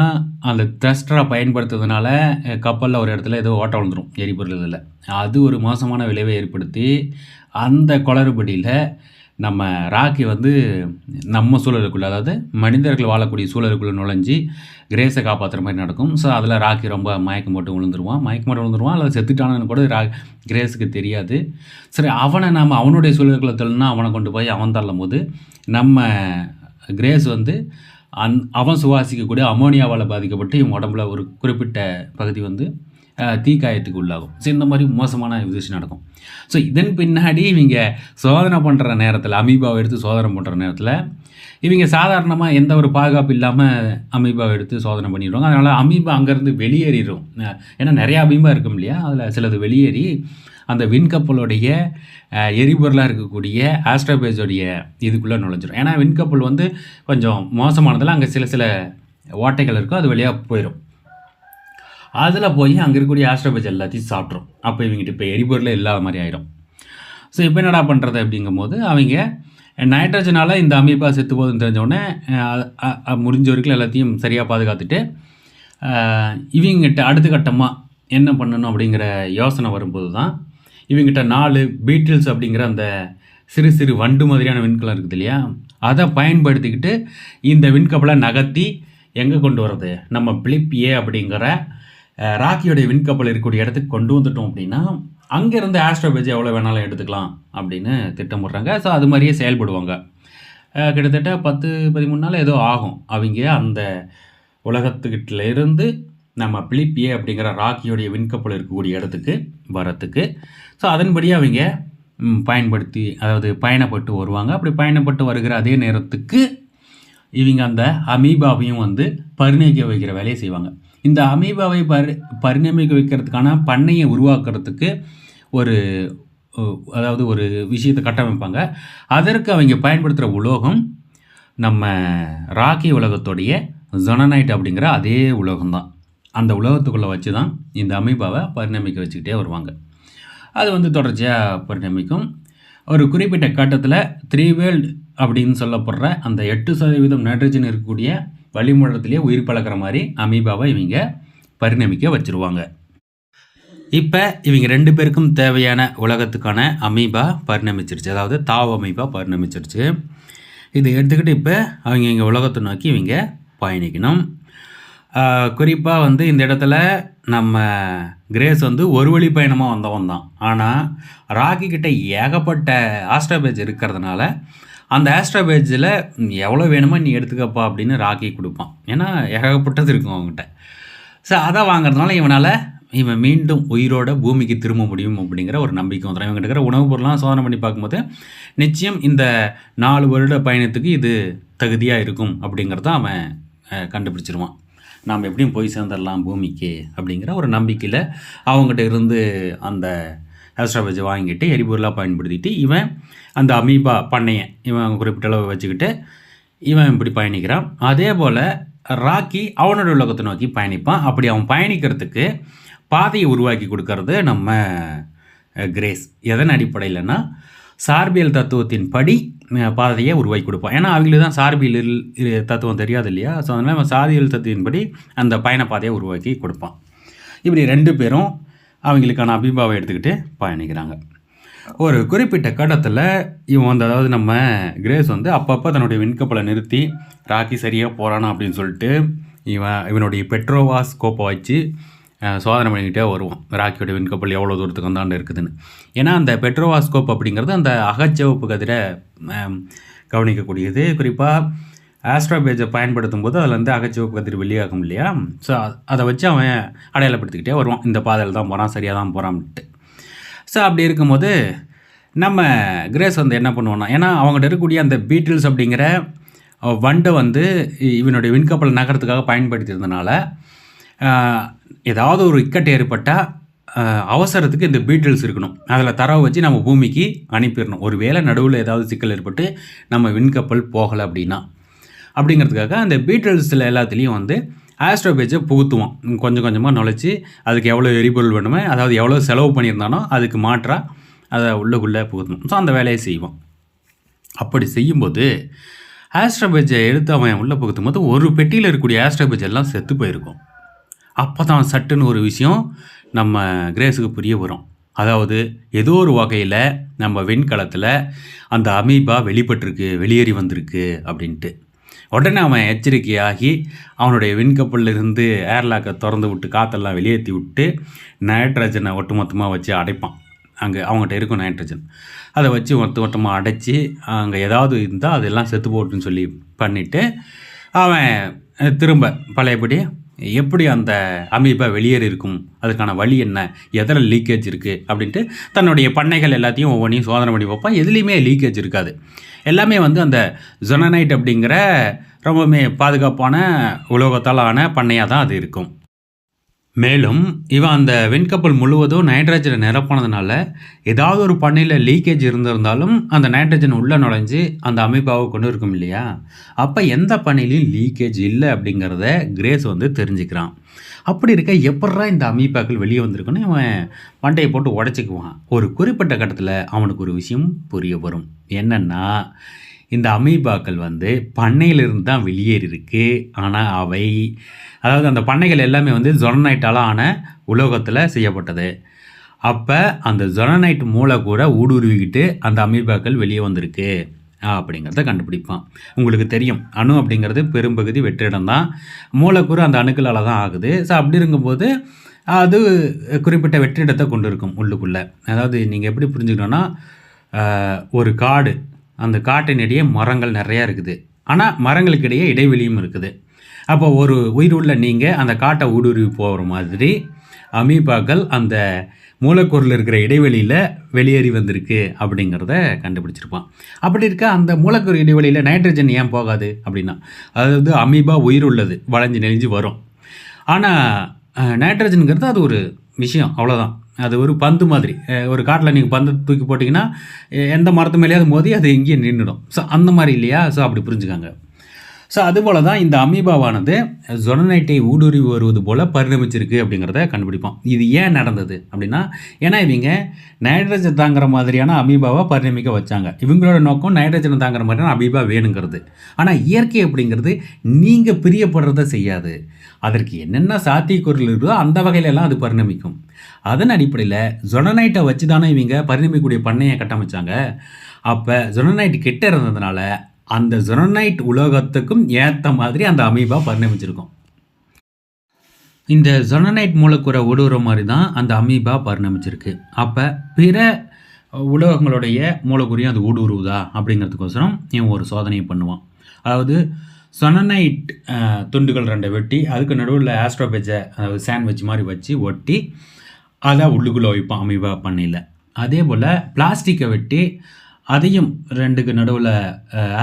அந்த த்ரஸ்டரை பயன்படுத்துறதுனால கப்பலில் ஒரு இடத்துல ஏதோ ஓட்ட விழுந்துடும் எரிபொருள் இதில். அது ஒரு மோசமான விளைவை ஏற்படுத்தி அந்த குளறுபடியில் நம்ம ராக்கி வந்து நம்ம சூழலுக்குள்ளே, அதாவது மனிதர்கள் வாழக்கூடிய சூழலுக்குள்ளே நுழைஞ்சி கிரேஸை காப்பாற்றுற மாதிரி நடக்கும். ஸோ அதில் ராக்கி ரொம்ப மயக்கம் போட்டு விழுந்துருவான் அல்லது செத்துட்டானு கூட கிரேஸுக்கு தெரியாது. சரி, அவனை நம்ம அவனுடைய சூழலுக்குள்ளே தள்ளுனா அவனை கொண்டு போய் அவன் தள்ளும் போது நம்ம கிரேஸ் வந்து அவன் சுவாசிக்கக்கூடிய அமோனியாவால் பாதிக்கப்பட்டு இவன் உடம்புல ஒரு குறிப்பிட்ட பகுதி வந்து தீக்காயத்துக்கு உள்ளாகும். ஸோ இந்த மாதிரி மோசமான விஷயம் நடக்கும். ஸோ இதன் பின்னாடி இவங்க சோதனை பண்ணுற நேரத்தில், அமீபாவை எடுத்து சோதனை பண்ணுற நேரத்தில் இவங்க சாதாரணமாக எந்த ஒரு பாதுகாப்பு இல்லாமல் அமீபாவை எடுத்து சோதனை பண்ணிடுவாங்க. அதனால் அமீபா அங்கேருந்து வெளியேறிடும். ஏன்னா நிறையா அமீபா இருக்கும் இல்லையா, அதில் சிலது வெளியேறி அந்த விண்கப்பலுடைய எரிபொருளாக இருக்கக்கூடிய ஆஸ்ட்ரோபேஜோடைய இதுக்குள்ளே நுழைஞ்சிடும். ஏன்னா விண்கப்பல் வந்து கொஞ்சம் மோசமானதில் அங்கே சில ஓட்டைகள் இருக்கும், அது வழியாக போயிடும். அதில் போய் அங்கே இருக்கக்கூடிய ஆஸ்ட்ரோபேஜ் எல்லாத்தையும் சாப்பிட்ரும். அப்போ இவங்ககிட்ட இப்போ எரிபொருளே இல்லாத மாதிரி ஆகிடும். ஸோ இப்போ என்னடா பண்ணுறது அப்படிங்கும்போது அவங்க நைட்ரஜனால் இந்த அமீபா செத்து போகுதுன்னு தெரிஞ்சோடனே முடிஞ்ச வரைக்கும் எல்லாத்தையும் சரியாக பாதுகாத்துட்டு இவங்ககிட்ட அடுத்த கட்டமாக என்ன பண்ணணும் அப்படிங்கிற யோசனை வரும்போது தான் இவங்ககிட்ட 4 பீட்டில்ஸ் அப்படிங்கிற அந்த சிறு சிறு வண்டு மாதிரியான விண்கலம் இருக்குது இல்லையா, அதை பயன்படுத்திக்கிட்டு இந்த விண்கப்பலை நகர்த்தி எங்கே கொண்டு வர்றது, நம்ம பிலிப் ஏ அப்படிங்கிற ராக்கியோடைய விண்கப்பல் இருக்கக்கூடிய இடத்துக்கு கொண்டு வந்துட்டோம் அப்படின்னா அங்கேருந்து ஆஸ்ட்ரோபேஜ் எவ்வளோ வேணாலும் எடுத்துக்கலாம் அப்படின்னு திட்டமிடுறாங்க. ஸோ அது மாதிரியே செயல்படுவாங்க. கிட்டத்தட்ட 10-13 நாள் ஏதோ ஆகும் அவங்க அந்த உலகத்துக்கிட்ட இருந்து நம்ம பிலிப் ஏ அப்படிங்கிற ராக்கியோடைய விண்கப்பல் இருக்கக்கூடிய இடத்துக்கு வரத்துக்கு. ஸோ அதன்படி அவங்க பயணப்பட்டு வருவாங்க. அப்படி பயணப்பட்டு வருகிற அதே நேரத்துக்கு இவங்க அந்த அமீபாவையும் வந்து பரிணமிக்க வைக்கிற வேலையை செய்வாங்க. இந்த அமீபாவை பரிணமிக்க வைக்கிறதுக்கான பண்ணையை உருவாக்குறதுக்கு ஒரு விஷயத்தை கட்டமைப்பாங்க. அதற்கு அவங்க பயன்படுத்துகிற உலோகம் நம்ம ராக்கி உலகத்துடைய ஜொனனைட் அப்படிங்கிற அதே உலோகம்தான். அந்த உலகத்துக்குள்ளே வச்சு தான் இந்த அமீபாவை பரிணமிக்க வச்சுக்கிட்டே வருவாங்க. அது வந்து தொடர்ச்சியாக பரிணமிக்கும். ஒரு குறிப்பிட்ட கட்டத்தில் 3 வேர்ல்டு அப்படின்னு சொல்லப்படுற அந்த 8% நைட்ரஜன் இருக்கக்கூடிய வளிமண்டலத்திலே உயிர் பழக்கிற மாதிரி அமீபாவை இவங்க பரிணமிக்க வச்சுருவாங்க. இப்போ இவங்க 2 பேருக்கும் தேவையான உலகத்துக்கான அமீபா பரிணமிச்சிருச்சு, அதாவது தாவ அமீபா பரிணமிச்சிருச்சு. இதை எடுத்துக்கிட்டு இப்போ அவங்க இங்கே உலகத்தை நோக்கி இவங்க பயணிக்கணும். குறிப்பாக வந்து இந்த இடத்துல நம்ம கிரேஸ் வந்து ஒரு வழி பயணமாக வந்தவன் தான். ஆனால் ராக்கி கிட்ட ஏகப்பட்ட ஆஸ்ட்ரோபேஜ் இருக்கிறதுனால அந்த ஆஸ்ட்ரோபேஜில் எவ்வளோ வேணுமோ நீ எடுத்துக்கப்பா அப்படின்னு ராக்கி கொடுப்பான். ஏன்னா ஏகப்பட்டது இருக்கும் அவங்ககிட்ட. ஸோ அதை வாங்குறதுனால இவன் மீண்டும் உயிரோட பூமிக்கு திரும்ப முடியும் அப்படிங்கிற ஒரு நம்பிக்கை வந்துடும். இவங்க இருக்கிற உணவுப் பொருள்லாம் சோதனை பண்ணி பார்க்கும்போது நிச்சயம் இந்த 4 வருட பயணத்துக்கு இது தகுதியாக இருக்கும் அப்படிங்கிறத அவன் கண்டுபிடிச்சிருவான். நாம் எப்படியும் போய் சேர்ந்துடலாம் பூமிக்கு அப்படிங்கிற ஒரு நம்பிக்கையில் அவங்ககிட்ட இருந்து அந்த ஆஸ்ட்ரோபேஜை வாங்கிட்டு எரிபொருளாக பயன்படுத்திட்டு இவன் அந்த அமீபா பண்ணையை இவன் குறிப்பிட்ட அளவு வச்சுக்கிட்டு இவன் இப்படி பயணிக்கிறான். அதே போல் ராக்கி அவனோட உலகத்தை நோக்கி பயணிப்பான். அப்படி அவன் பயணிக்கிறதுக்கு பாதையை உருவாக்கி கொடுக்கறது நம்ம கிரேஸ். எதன் அடிப்படையில்னா சார்பியல் தத்துவத்தின் படி பாதையை உருவாக்கி கொடுப்பான். ஏன்னா அவங்களுக்கு தான் சார்பியல் தத்துவம் தெரியாது இல்லையா. ஸோ அதனால் அவன் சார்பியல் தத்துவத்தின்படி அந்த பயண பாதையை உருவாக்கி கொடுப்பான். இப்படி 2 பேரும் அவங்களுக்கான அமீபாவை எடுத்துக்கிட்டு பயணிக்கிறாங்க. ஒரு குறிப்பிட்ட கட்டத்தில் இவன் வந்து, அதாவது நம்ம கிரேஸ் வந்து அப்பப்போ தன்னுடைய விண்கப்பலை நிறுத்தி ராக்கி சரியாக போகிறானா அப்படின்னு சொல்லிட்டு இவனுடைய பெட்ரோவாஸ்கோப்பை வச்சு சோதனை பண்ணிக்கிட்டே வருவான். ராக்கியோட விண்கப்பல் எவ்வளோ தூரத்துக்கு வந்தாண்டு இருக்குதுன்னு. ஏன்னா அந்த பெட்ரோவாஸ்கோப் அப்படிங்கிறது அந்த அகச்சிவப்பு கதிரை கவனிக்கக்கூடியது. குறிப்பாக ஆஸ்ட்ரோபேஜை பயன்படுத்தும் போது அதில் வந்து அகச்சிவப்பு கதிர் வெளியாகும் இல்லையா. ஸோ அதை வச்சு அவன் அடையாளப்படுத்திக்கிட்டே வருவான், இந்த பாதையில் தான் போகிறான், சரியாக தான் போகிறான்ட்டு. ஸோ அப்படி இருக்கும்போது நம்ம கிரேஸ் வந்து என்ன பண்ணுவான்னா, ஏன்னா அவங்ககிட்ட இருக்கக்கூடிய அந்த பீட்டில்ஸ் அப்படிங்கிற வண்டை வந்து இவனுடைய விண்கப்பல் நகரத்துக்காக பயன்படுத்தியிருந்தனால ஏதாவது ஒரு இக்கட்டு ஏற்பட்டால் அவசரத்துக்கு இந்த பீட்டில்ஸ் இருக்கணும், அதில் தரவை வச்சு நம்ம பூமிக்கு அனுப்பிடணும். ஒரு வேளை நடுவில் ஏதாவது சிக்கல் ஏற்பட்டு நம்ம விண்கப்பல் போகலை அப்படிங்கிறதுக்காக அந்த பீட்டில்ஸில் எல்லாத்துலேயும் வந்து ஆஸ்ட்ரோபேஜை புகுத்துவோம். கொஞ்சம் கொஞ்சமாக நுழைச்சி அதுக்கு எவ்வளோ எரிபொருள் வேணுமோ, அதாவது எவ்வளோ செலவு பண்ணியிருந்தானோ அதுக்கு மாற்றாக அதை உள்ளுக்குள்ளே புகுத்தணும். ஸோ அந்த வேலையை செய்வோம். அப்படி செய்யும்போது ஆஸ்ட்ரோபேஜை எடுத்து அவன் உள்ளே புகுத்தும் போது ஒரு பெட்டியில் இருக்கக்கூடிய ஆஸ்ட்ரோபேஜ் எல்லாம் செத்து போயிருக்கும். அப்போ தான் சட்டுன்னு ஒரு விஷயம் நம்ம கிரேஸுக்கு புரிய வரும். அதாவது ஏதோ ஒரு வகையில் நம்ம விண்கலத்தில் அந்த அமீபா வெளியேறி வந்திருக்கு அப்படின்ட்டு. உடனே அவன் எச்சரிக்கையாகி அவனுடைய விண்கப்பலிருந்து ஏர்லாக்கை திறந்து விட்டு காற்றெல்லாம் வெளியேற்றி விட்டு நைட்ரஜனை ஒட்டுமொத்தமாக வச்சு அடைப்பான். அங்கே அவங்ககிட்ட இருக்கும் நைட்ரஜன், அதை வச்சு ஒட்டமாக அடைச்சி அங்கே ஏதாவது இருந்தால் அதெல்லாம் செத்து போட்டுன்னு சொல்லி பண்ணிவிட்டு அவன் திரும்ப பழையபடி எப்படி அந்த அமீபா வெளியேறி இருக்கும், அதுக்கான வழி என்ன, எதில் லீக்கேஜ் இருக்குது அப்படின்ட்டு தன்னுடைய பண்ணைகள் எல்லாத்தையும் ஒவ்வொன்றையும் சோதனை பண்ணி பார்ப்பான். எதுலேயுமே லீக்கேஜ் இருக்காது. எல்லாமே வந்து அந்த ஜொனனைட் அப்படிங்கிற ரொம்பவுமே பாதுகாப்பான உலோகத்தால் ஆன பண்ணையாக தான் அது இருக்கும். மேலும் இவன் அந்த விண்கப்பல் முழுவதும் நைட்ரஜனை நிரப்பினதுனால ஏதாவது ஒரு பண்ணையில் லீக்கேஜ் இருந்திருந்தாலும் அந்த நைட்ரஜன் உள்ளே நுழைஞ்சு அந்த அமீபாவை கொண்டு இருக்கும் இல்லையா, அப்போ எந்த பண்ணையிலையும் லீக்கேஜ் இல்லை அப்படிங்கிறத கிரேஸ் வந்து தெரிஞ்சுக்கிறான். அப்படி இருக்க எப்பட்றா இந்த அமீபாக்கள் வெளியே வந்திருக்குன்னு அவன் மண்டையை போட்டு உடச்சிக்குவான். ஒரு குறிப்பிட்ட கட்டத்தில் அவனுக்கு ஒரு விஷயம் புரிய வரும். என்னென்னா, இந்த அமீபாக்கள் வந்து பண்ணையிலிருந்து தான் வெளியேறி இருக்கு. ஆனால் அவை, அதாவது அந்த பண்ணைகள் எல்லாமே வந்து ஜொனனைட்டால் ஆன உலோகத்தில் செய்யப்பட்டது. அப்போ அந்த ஜொனனைட் மூலக்கூறை ஊடுருவிக்கிட்டு அந்த அமீபாக்கள் வெளியே வந்திருக்கு அப்படிங்கிறத கண்டுபிடிப்பான். உங்களுக்கு தெரியும், அணு அப்படிங்கிறது பெரும்பகுதி வெற்றிடம் தான், மூலக்கூறு அந்த அணுக்களால் தான் ஆகுது. ஸோ அப்படி இருக்கும்போது அது குறிப்பிட்ட வெற்றிடத்தை கொண்டு இருக்கும் உள்ளுக்குள்ளே. அதாவது நீங்கள் எப்படி புரிஞ்சுக்கணுன்னா, ஒரு காடு, அந்த காட்டினிடையே மரங்கள் நிறையா இருக்குது, ஆனால் மரங்களுக்கு இடையே இடைவெளியும் இருக்குது. அப்போ ஒரு உயிர் உள்ள நீங்கள் அந்த காட்டை ஊடுருவி போகிற மாதிரி அமீபாக்கள் அந்த மூலக்கூறில் இருக்கிற இடைவெளியில் வெளியேறி வந்திருக்கு அப்படிங்கிறத கண்டுபிடிச்சிருப்பான். அப்படி இருக்க அந்த மூலக்கூறு இடைவெளியில் நைட்ரஜன் ஏன் போகாது அப்படின்னா, அதாவது அமீபா உயிர் உள்ளது, வளைஞ்சு நெளிஞ்சு வரும். ஆனால் நைட்ரஜனுங்கிறது அது ஒரு விஷயம், அவ்வளோதான். அது ஒரு பந்து மாதிரி. ஒரு காட்டில் நீங்கள் பந்து தூக்கி போட்டிங்கன்னா எந்த மரத்து மேலேயாவது மோதி அது இங்கேயே நின்றுடும். ஸோ அந்த மாதிரி இல்லையா? ஸோ அப்படி புரிஞ்சுக்காங்க. ஸோ அதுபோல் தான் இந்த அமீபாவானது ஜொனனைட்டை ஊடுருவி வருவது போல் பரிணமிச்சிருக்கு அப்படிங்கிறத கண்டுபிடிப்போம். இது ஏன் நடந்தது அப்படின்னா, ஏன்னா இவங்க நைட்ரஜன் தாங்குற மாதிரியான அமீபாவை பரிணமிக்க வச்சாங்க. இவங்களோட நோக்கம் நைட்ரஜனை தாங்குற மாதிரியான அமீபா வேணுங்கிறது. ஆனால் இயற்கை அப்படிங்கிறது நீங்கள் பிரியப்படுறத செய்யாது. அதற்கு என்னென்ன சாத்தியக்கூறுகள் இருக்கோ அந்த வகையிலெல்லாம் அது பரிணமிக்கும். அதன் அடிப்படையில் ஜொனனைட்டை வச்சு தானே இவங்க பரிணமிக்கக்கூடிய பண்ணையை கட்டமைச்சாங்க. அப்போ ஜொனனைட் கிட்ட இருந்ததுனால அந்த ஜொனனைட் உலோகத்துக்கும் ஏற்ற மாதிரி அந்த அமீபா பரிணமிச்சிருக்கும். இந்த ஜொனனைட் மூலக்கூறை ஊடுருவ மாதிரி தான் அந்த அமீபா பரிணமிச்சிருக்கு. அப்போ பிற உலோகங்களுடைய மூலக்கூறையும் அது ஊடுருவுதா அப்படிங்கிறதுக்கோசரம் இவன் ஒரு சோதனையை பண்ணுவான். அதாவது ஜொனனைட் துண்டுகள் 2 வெட்டி அதுக்கு நடுவில் ஆஸ்ட்ரோபேஜை, அதாவது சாண்ட்விச் மாதிரி வச்சு ஒட்டி அதை உள்ளுக்குள்ளே வைப்பான் அமீபா பண்ணையில். அதே போல் பிளாஸ்டிக்கை வெட்டி அதையும் 2க்கு நடுவில்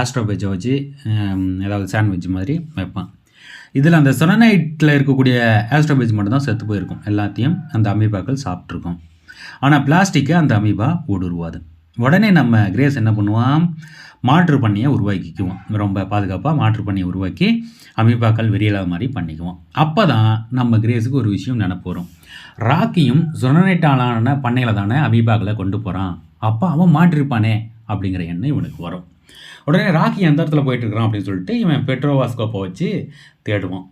ஆஸ்ட்ரோபேஜை வச்சு ஏதாவது சாண்ட்விச் மாதிரி வைப்பான். இதில் அந்த ஜொனனைட்டில் இருக்கக்கூடிய ஆஸ்ட்ரோபேஜ் மட்டும்தான் செத்து போயிருக்கும், எல்லாத்தையும் அந்த அமீபாக்கள் சாப்பிட்ருக்கோம். ஆனால் பிளாஸ்டிக்கை அந்த அமீபா ஊடுருவாது. உடனே நம்ம கிரேஸ் என்ன பண்ணுவான், மாற்று பண்ணியை உருவாக்கிக்குவோம். ரொம்ப பாதுகாப்பாக மாற்று பண்ணியை உருவாக்கி அமீபாக்கள் வெறியில்லாத மாதிரி பண்ணிக்குவோம். அப்போ தான் நம்ம கிரேஸுக்கு ஒரு விஷயம் நினைப்பு வரும். ராக்கியும் ஜொனனைட்டாலான பண்ணையில் தானே அமீபாக்களை கொண்டு போகிறான், அப்போ அவன் மாற்றிருப்பானே அப்படிங்கிற எண்ணம் இவனுக்கு வரும். உடனே ராக்கி எந்த இடத்துல போயிட்டுருக்கிறான் அப்படின்னு சொல்லிட்டு இவன் பெட்ரோவாஸ்கோப்பை வச்சு தேடுவான்.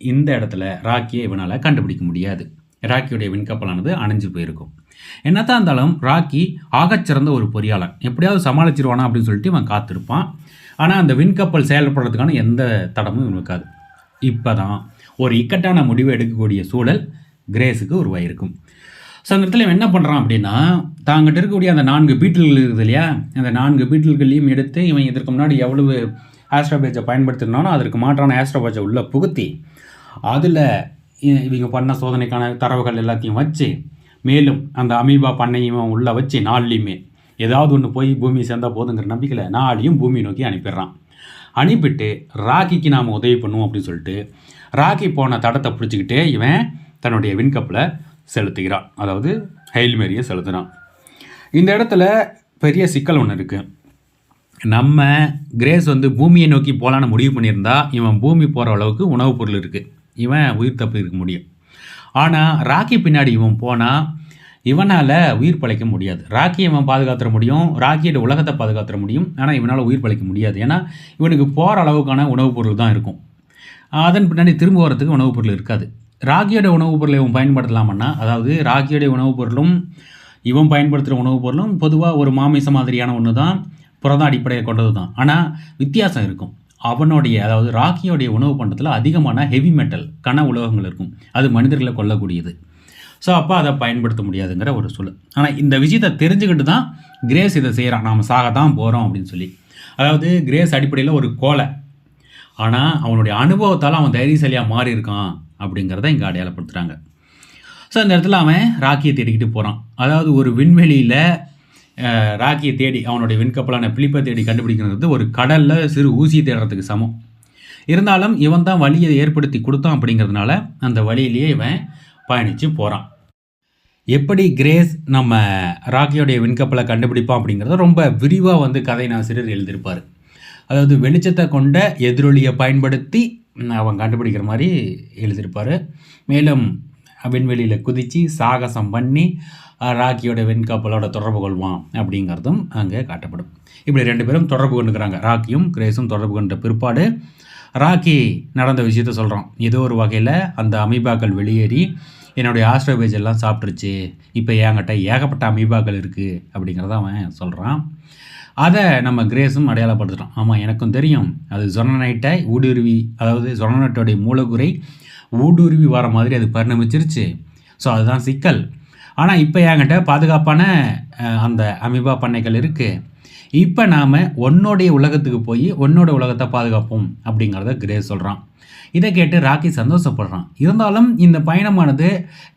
இந்த இடத்துல ராக்கியை இவனால் கண்டுபிடிக்க முடியாது. ராக்கியுடைய விண்கப்பலானது அணைஞ்சு போயிருக்கும். என்னத்தான் இருந்தாலும் ராக்கி ஆகச்சிறந்த ஒரு பொறியாளன், எப்படியாவது சமாளிச்சிருவானா அப்படின்னு சொல்லிட்டு இவன் காத்திருப்பான். ஆனால் அந்த விண்கப்பல் செயல்படுறதுக்கான எந்த தடமும் இருக்காது. இப்போ தான் ஒரு இக்கட்டான முடிவு எடுக்கக்கூடிய சூழல் கிரேஸுக்கு உருவாயிருக்கும். ஸோ அந்த இடத்துல இவன் என்ன பண்ணுறான் அப்படின்னா, தாங்கிட்ட இருக்கக்கூடிய அந்த 4 பீட்டில்கள் இருக்குது இல்லையா, அந்த 4 பீட்டில்களையும் எடுத்து இவன் இதற்கு முன்னாடி எவ்வளவு ஆஸ்ட்ரோபேஜை பயன்படுத்தினாலும் அதற்கு மாற்றான ஆஸ்ட்ரோபேஜை உள்ளே புகுத்தி அதில் இவங்க பண்ண சோதனைக்கான தரவுகள் எல்லாத்தையும் வச்சு, மேலும் அந்த அமீபா பண்ணையும் உள்ளே வச்சு 4லையுமே ஏதாவது ஒன்று போய் பூமி சேர்ந்தால் போதுங்கிற நம்பிக்கையில் 4ஐயும் பூமி நோக்கி அனுப்பிடுறான். அனுப்பிட்டு ராக்கிக்கு நாம் உதவி பண்ணுவோம் அப்படின்னு சொல்லிட்டு ராக்கி போன தடத்தை பிடிச்சிக்கிட்டே இவன் தன்னுடைய விண்கப்பில் செலுத்துகிறான். அதாவது ஹெயில் மேரியை செலுத்துகிறான். இந்த இடத்துல பெரிய சிக்கல் ஒன்று இருக்குது. நம்ம கிரேஸ் வந்து பூமியை நோக்கி போகலான்னு முடிவு பண்ணியிருந்தா இவன் பூமி போகிற அளவுக்கு உணவுப் பொருள் இருக்குது, இவன் உயிர் தப்பி இருக்க முடியும். ஆனால் ராக்கி பின்னாடி இவன் போனால் இவனால் உயிர் பழைக்க முடியாது. ராக்கியை இவன் பாதுகாத்துற முடியும், ராக்கியோட உலகத்தை பாதுகாத்துற முடியும், ஆனால் இவனால் உயிர் பழைக்க முடியாது. ஏன்னா இவனுக்கு போகிற அளவுக்கான உணவுப் பொருள் தான் இருக்கும். அதன் பின்னாடி திரும்ப வரத்துக்கு உணவுப் பொருள் இருக்காது. ராக்கியோட உணவுப் பொருளை இவன் பயன்படுத்தலாமன்னா, அதாவது ராக்கியோடைய உணவுப் பொருளும் இவன் பயன்படுத்துகிற உணவுப் பொருளும் பொதுவாக ஒரு மாமிச மாதிரியான ஒன்று தான், புரத அடிப்படையை கொண்டது தான். ஆனால் வித்தியாசம் இருக்கும். அவனுடைய, அதாவது ராக்கியோடைய உணவு பண்டத்தில் அதிகமான ஹெவி மெட்டல், கன உலோகங்கள் இருக்கும், அது மனிதர்களை கொல்லக்கூடியது. ஸோ அப்போ அதை பயன்படுத்த முடியாதுங்கிற ஒரு சூழல். ஆனால் இந்த விஷயத்தை தெரிஞ்சுக்கிட்டு தான் கிரேஸ் இதை செய்கிறான், நாம் சாக தான் போகிறோம் அப்படின்னு சொல்லி. அதாவது கிரேஸ் அடிப்படையில் ஒரு கோலை, ஆனால் அவனுடைய அனுபவத்தால் அவன் தைரியசாலியாக மாறி இருக்கான். அப்படிங்கிறத இங்கே அடையாளப்படுத்துகிறாங்க. ஸோ இந்த இடத்துல அவன் ராக்கியை தேடிக்கிட்டு போகிறான். அதாவது ஒரு விண்வெளியில் ராக்கியை தேடி அவனுடைய விண்கப்பலான பிலிப்பை தேடி கண்டுபிடிக்கிறது ஒரு கடலில் சிறு ஊசியை தேடுறதுக்கு சமம். இருந்தாலும் இவன் தான் வழியை ஏற்படுத்தி கொடுத்தான் அப்படிங்கிறதுனால அந்த வழியிலேயே இவன் பயணித்து போகிறான். எப்படி கிரேஸ் நம்ம ராக்கியோடைய விண்கப்பலை கண்டுபிடிப்பான் அப்படிங்கிறத ரொம்ப விரிவாக கதைநாசிரியர் எழுதியிருப்பார். அதாவது வெளிச்சத்தை கொண்ட எதிரொலியை பயன்படுத்தி அவன் கண்டுபிடிக்கிற மாதிரி எழுதியிருப்பார். மேலும் விண்வெளியில் குதித்து சாகசம் பண்ணி ராக்கியோட விண்கப்பலோட தொடர்பு கொள்வான் அப்படிங்கிறதும் அங்கே காட்டப்படும். இப்படி 2 பேரும் தொடர்பு கொண்டுக்கிறாங்க. ராக்கியும் கிரேஸும் தொடர்பு கொண்ட பிற்பாடு ராக்கி நடந்த விஷயத்த சொல்கிறான். ஏதோ ஒரு வகையில் அந்த அமீபாக்கள் வெளியேறி என்னுடைய ஆஸ்ட்ரோபேஜ் எல்லாம் சாப்பிட்ருச்சு, இப்போ என்கிட்ட ஏகப்பட்ட அமீபாக்கள் இருக்குது அப்படிங்கிறத அவன் சொல்கிறான். அதை நம்ம கிரேஸும் அடையாளப்படுத்துகிறான். ஆமாம், எனக்கும் தெரியும், அது சொர்னனைட்டை ஊடுருவி, அதாவது சொர்னனைட்டோடைய மூலகுறை ஊடுருவி வர மாதிரி அது பரிணமிச்சிருச்சு. ஸோ அதுதான் சிக்கல். ஆனால் இப்போ என்கிட்ட பாதுகாப்பான அந்த அமீபா பண்ணைகள் இருக்குது. இப்போ நாம் உன்னோடைய உலகத்துக்கு போய் உன்னோட உலகத்தை பாதுகாப்போம் அப்படிங்கிறத கிரேஸ் சொல்கிறான். இதை கேட்டு ராக்கி சந்தோஷப்படுறான். இருந்தாலும் இந்த பயணமானது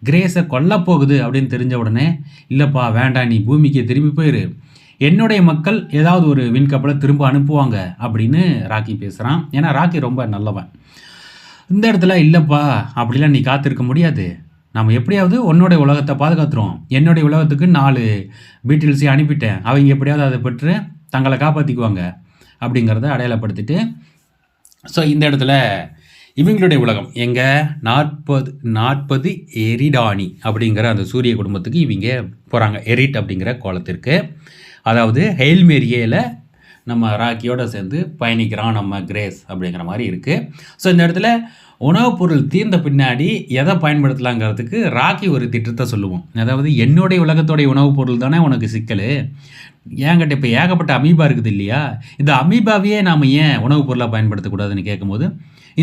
கிரேஸை கொல்லப்போகுது அப்படின்னு தெரிஞ்ச உடனே, இல்லைப்பா வேண்டாம், நீ பூமிக்கு திரும்பி போயிரு, என்னுடைய மக்கள் ஏதாவது ஒரு விண்கப்பலை திரும்ப அனுப்புவாங்க அப்படின்னு ராக்கி பேசுகிறான். ஏன்னா ராக்கி ரொம்ப நல்லவன். இந்த இடத்துல இல்லைப்பா அப்படிலாம் நீ காத்திருக்க முடியாது, நம்ம எப்படியாவது உன்னோடைய உலகத்தை பாதுகாத்துருவோம், என்னுடைய உலகத்துக்கு 4 பீட்டில்ஸையும் அனுப்பிட்டேன், அவங்க எப்படியாவது அதை பெற்று தங்களை காப்பாற்றிக்குவாங்க அப்படிங்கிறத அடையாளப்படுத்திட்டு, ஸோ இந்த இடத்துல இவங்களுடைய உலகம் எங்கே 40 எரிடானி அப்படிங்கிற அந்த சூரிய குடும்பத்துக்கு இவங்க போகிறாங்க. எரிட் அப்படிங்கிற கோலத்திற்கு. அதாவது ஹெயில்மேரியில் நம்ம ராக்கியோடு சேர்ந்து பயணிக்கிறான் நம்ம கிரேஸ் அப்படிங்கிற மாதிரி இருக்குது. ஸோ இந்த இடத்துல உணவுப் பொருள் தீர்ந்த பின்னாடி எதை பயன்படுத்தலாங்கிறதுக்கு ராக்கி ஒரு திட்டத்தை சொல்லுவோம். அதாவது என்னுடைய உலகத்தோடைய உணவுப் பொருள் தானே உனக்கு சிக்கல், ஏங்கிட்ட இப்போ ஏகப்பட்ட அமீபா இருக்குது இல்லையா, இந்த அமீபாவையே நாம் ஏன் உணவுப் பொருளாக பயன்படுத்தக்கூடாதுன்னு கேட்கும்போது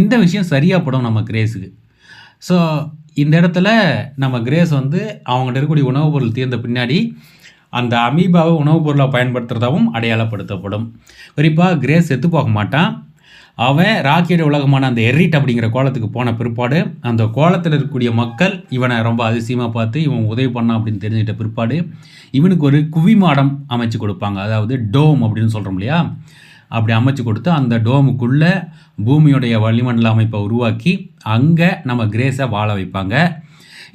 இந்த விஷயம் சரியாக படும் நம்ம கிரேஸுக்கு. ஸோ இந்த இடத்துல நம்ம கிரேஸ் அவங்கள்ட்ட இருக்கக்கூடிய உணவுப் பொருள் தீர்ந்த பின்னாடி அந்த அமீபாவை உணவுப் பொருளாக பயன்படுத்துகிறதாகவும் அடையாளப்படுத்தப்படும். குறிப்பாக கிரேஸ் செத்து போக மாட்டான். அவன் ராக்கியோட உலகமான அந்த எரிட் அப்படிங்கிற கோலத்துக்கு போன பிற்பாடு அந்த கோலத்தில் இருக்கக்கூடிய மக்கள் இவனை ரொம்ப அதிசயமாக பார்த்து இவன் உதவி பண்ணான் அப்படின்னு தெரிஞ்சுக்கிட்ட பிற்பாடு இவனுக்கு ஒரு குவிமாடம் அமைச்சு கொடுப்பாங்க. அதாவது டோம் அப்படின்னு சொல்கிறோம் இல்லையா, அப்படி அமைச்சு கொடுத்து அந்த டோமுக்குள்ளே பூமியோடைய வளிமண்டல அமைப்பை உருவாக்கி அங்கே நம்ம கிரேஸை வாழ வைப்பாங்க.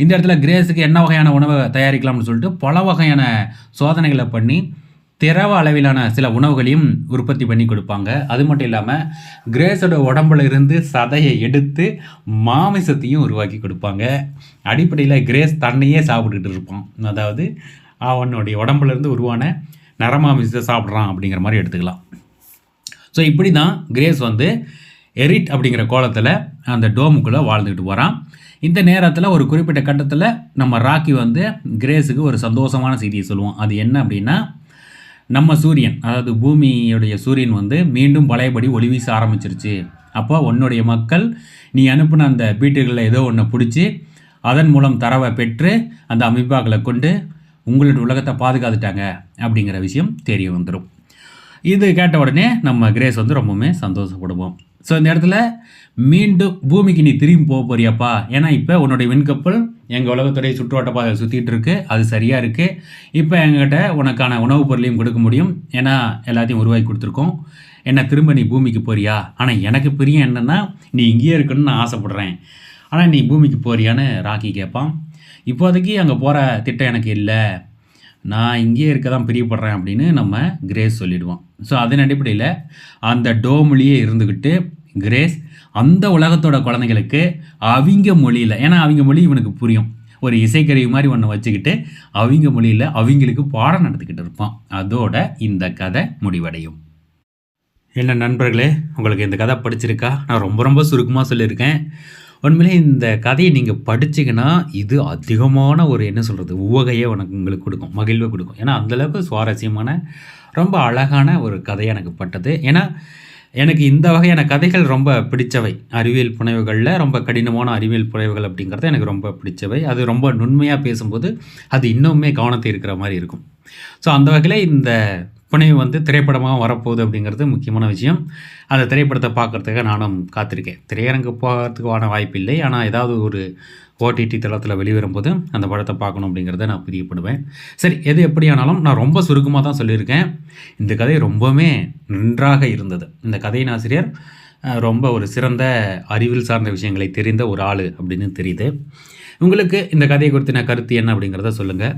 இந்த இடத்துல கிரேஸுக்கு என்ன வகையான உணவை தயாரிக்கலாம்னு சொல்லிட்டு பல வகையான சோதனைகளை பண்ணி திரவ அளவிலான சில உணவுகளையும் உற்பத்தி பண்ணி கொடுப்பாங்க. அது மட்டும் இல்லாமல் கிரேஸோட உடம்புல இருந்து சதையை எடுத்து மாமிசத்தையும் உருவாக்கி கொடுப்பாங்க. அடிப்படையில் கிரேஸ் தன்னையே சாப்பிட்டுக்கிட்டு இருப்பான். அதாவது அவனுடைய உடம்புலேருந்து உருவான நரமாமிசத்தை சாப்பிட்றான் அப்படிங்கிற மாதிரி எடுத்துக்கலாம். ஸோ இப்படி தான் கிரேஸ் எரிட் அப்படிங்கிற கோலத்தில் அந்த டோமுக்குள்ளே வாழ்ந்துக்கிட்டு போகிறான். இந்த நேரத்தில் ஒரு குறிப்பிட்ட கட்டத்தில் நம்ம ராக்கி கிரேஸுக்கு ஒரு சந்தோஷமான செய்தியை சொல்லுவோம். அது என்ன அப்படின்னா, நம்ம சூரியன், அதாவது பூமியுடைய சூரியன் மீண்டும் பழையபடி ஒளி வீச ஆரம்பிச்சிருச்சு. அப்போ உன்னுடைய மக்கள் நீ அனுப்பின அந்த பீட்டுகளில் ஏதோ ஒன்று பிடிச்சி அதன் மூலம் தரவை பெற்று அந்த அமீபாக்களை கொண்டு உங்களுடைய உலகத்தை பாதுகாத்துட்டாங்க அப்படிங்கிற விஷயம் தெரிய வந்துடும். இது கேட்ட உடனே நம்ம கிரேஸ் ரொம்பவுமே சந்தோஷப்படுவோம். ஸோ இந்த இடத்துல மீண்டும் பூமிக்கு நீ திரும்பி போக போறியாப்பா, ஏன்னா இப்போ உன்னுடைய விண்கப்பல் எங்கள் உலகத்துடைய சுற்றுவட்ட பாதை சுற்றிட்டு இருக்கு, அது சரியாக இருக்குது. இப்போ எங்ககிட்ட உனக்கான உணவுப் பொருளையும் கொடுக்க முடியும், ஏன்னா எல்லாத்தையும் உருவாக்கி கொடுத்துருக்கோம். என்ன திரும்ப நீ பூமிக்கு போறியா? ஆனால் எனக்கு பிரியம் என்னென்னா நீ இங்கேயே இருக்கணும்னு நான் ஆசைப்பட்றேன், ஆனால் நீ பூமிக்கு போறியான்னு ராக்கி கேட்பான். இப்போதைக்கு அங்கே போகிற திட்டம் எனக்கு இல்லை, நான் இங்கேயே இருக்க தான் பிரியப்படுறேன் அப்படின்னு நம்ம கிரேஸ் சொல்லிவிடுவோம். ஸோ அதன் அடிப்படையில் அந்த டோம்லேயே இருந்துக்கிட்டு கிரேஸ் அந்த உலகத்தோட குழந்தைங்களுக்கு அவங்க மொழியில், ஏன்னா அவங்க மொழி இவனுக்கு புரியும், ஒரு இசைக்கருவி மாதிரி ஒன்று வச்சுக்கிட்டு அவங்க மொழியில் அவங்களுக்கு பாடம் நடத்திக்கிட்டு இருப்பான். அதோட இந்த கதை முடிவடையும். என்ன நண்பர்களே, உங்களுக்கு இந்த கதை படிச்சிருக்கா? நான் ரொம்ப ரொம்ப சுருக்கமாக சொல்லியிருக்கேன். உண்மையிலே இந்த கதையை நீங்கள் படிச்சிங்கன்னா இது அதிகமான ஒரு உவகையை உங்களுக்கு கொடுக்கும், மகிழ்வை கொடுக்கும். ஏன்னா அந்தளவுக்கு சுவாரஸ்யமான ரொம்ப அழகான ஒரு கதை எனக்கு பட்டது. ஏன்னா எனக்கு இந்த வகையான கதைகள் ரொம்ப பிடிச்சவை. அறிவியல் புனைவுகளில் ரொம்ப கடினமான அறிவியல் புனைவுகள் அப்படிங்கிறது எனக்கு ரொம்ப பிடிச்சவை. அது ரொம்ப நுண்மையாக பேசும்போது அது இன்னுமே கவனத்தை இருக்கிற மாதிரி இருக்கும். ஸோ அந்த வகையில் இந்த புனைவு வந்து திரைப்படமாக வரப்போகுது அப்படிங்கிறது முக்கியமான விஷயம். அந்த திரைப்படத்தை பார்க்குறதுக்காக நானும் காத்திருக்கேன். திரையரங்கு போகிறதுக்கான வாய்ப்பு இல்லை. ஆனால் ஏதாவது ஒரு ஓடிடி தளத்தில் வெளிவரும்போது அந்த படத்தை பார்க்கணும் அப்படிங்கிறத நான் பிரியப்படுவேன். சரி, எது எப்படியானாலும் நான் ரொம்ப சுருக்கமாக தான் சொல்லியிருக்கேன். இந்த கதை ரொம்பவுமே நன்றாக இருந்தது. இந்த கதையின் ஆசிரியர் ரொம்ப ஒரு சிறந்த அறிவியல் சார்ந்த விஷயங்களை தெரிந்த ஒரு ஆள் அப்படின்னு தெரியுது. உங்களுக்கு இந்த கதையை குறித்தின கருத்து என்ன அப்படிங்கிறத சொல்லுங்கள்.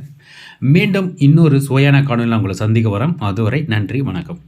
மீண்டும் இன்னொரு சுவையான காணொலியில் உங்களை சந்திக்க வரேன். அதுவரை நன்றி, வணக்கம்.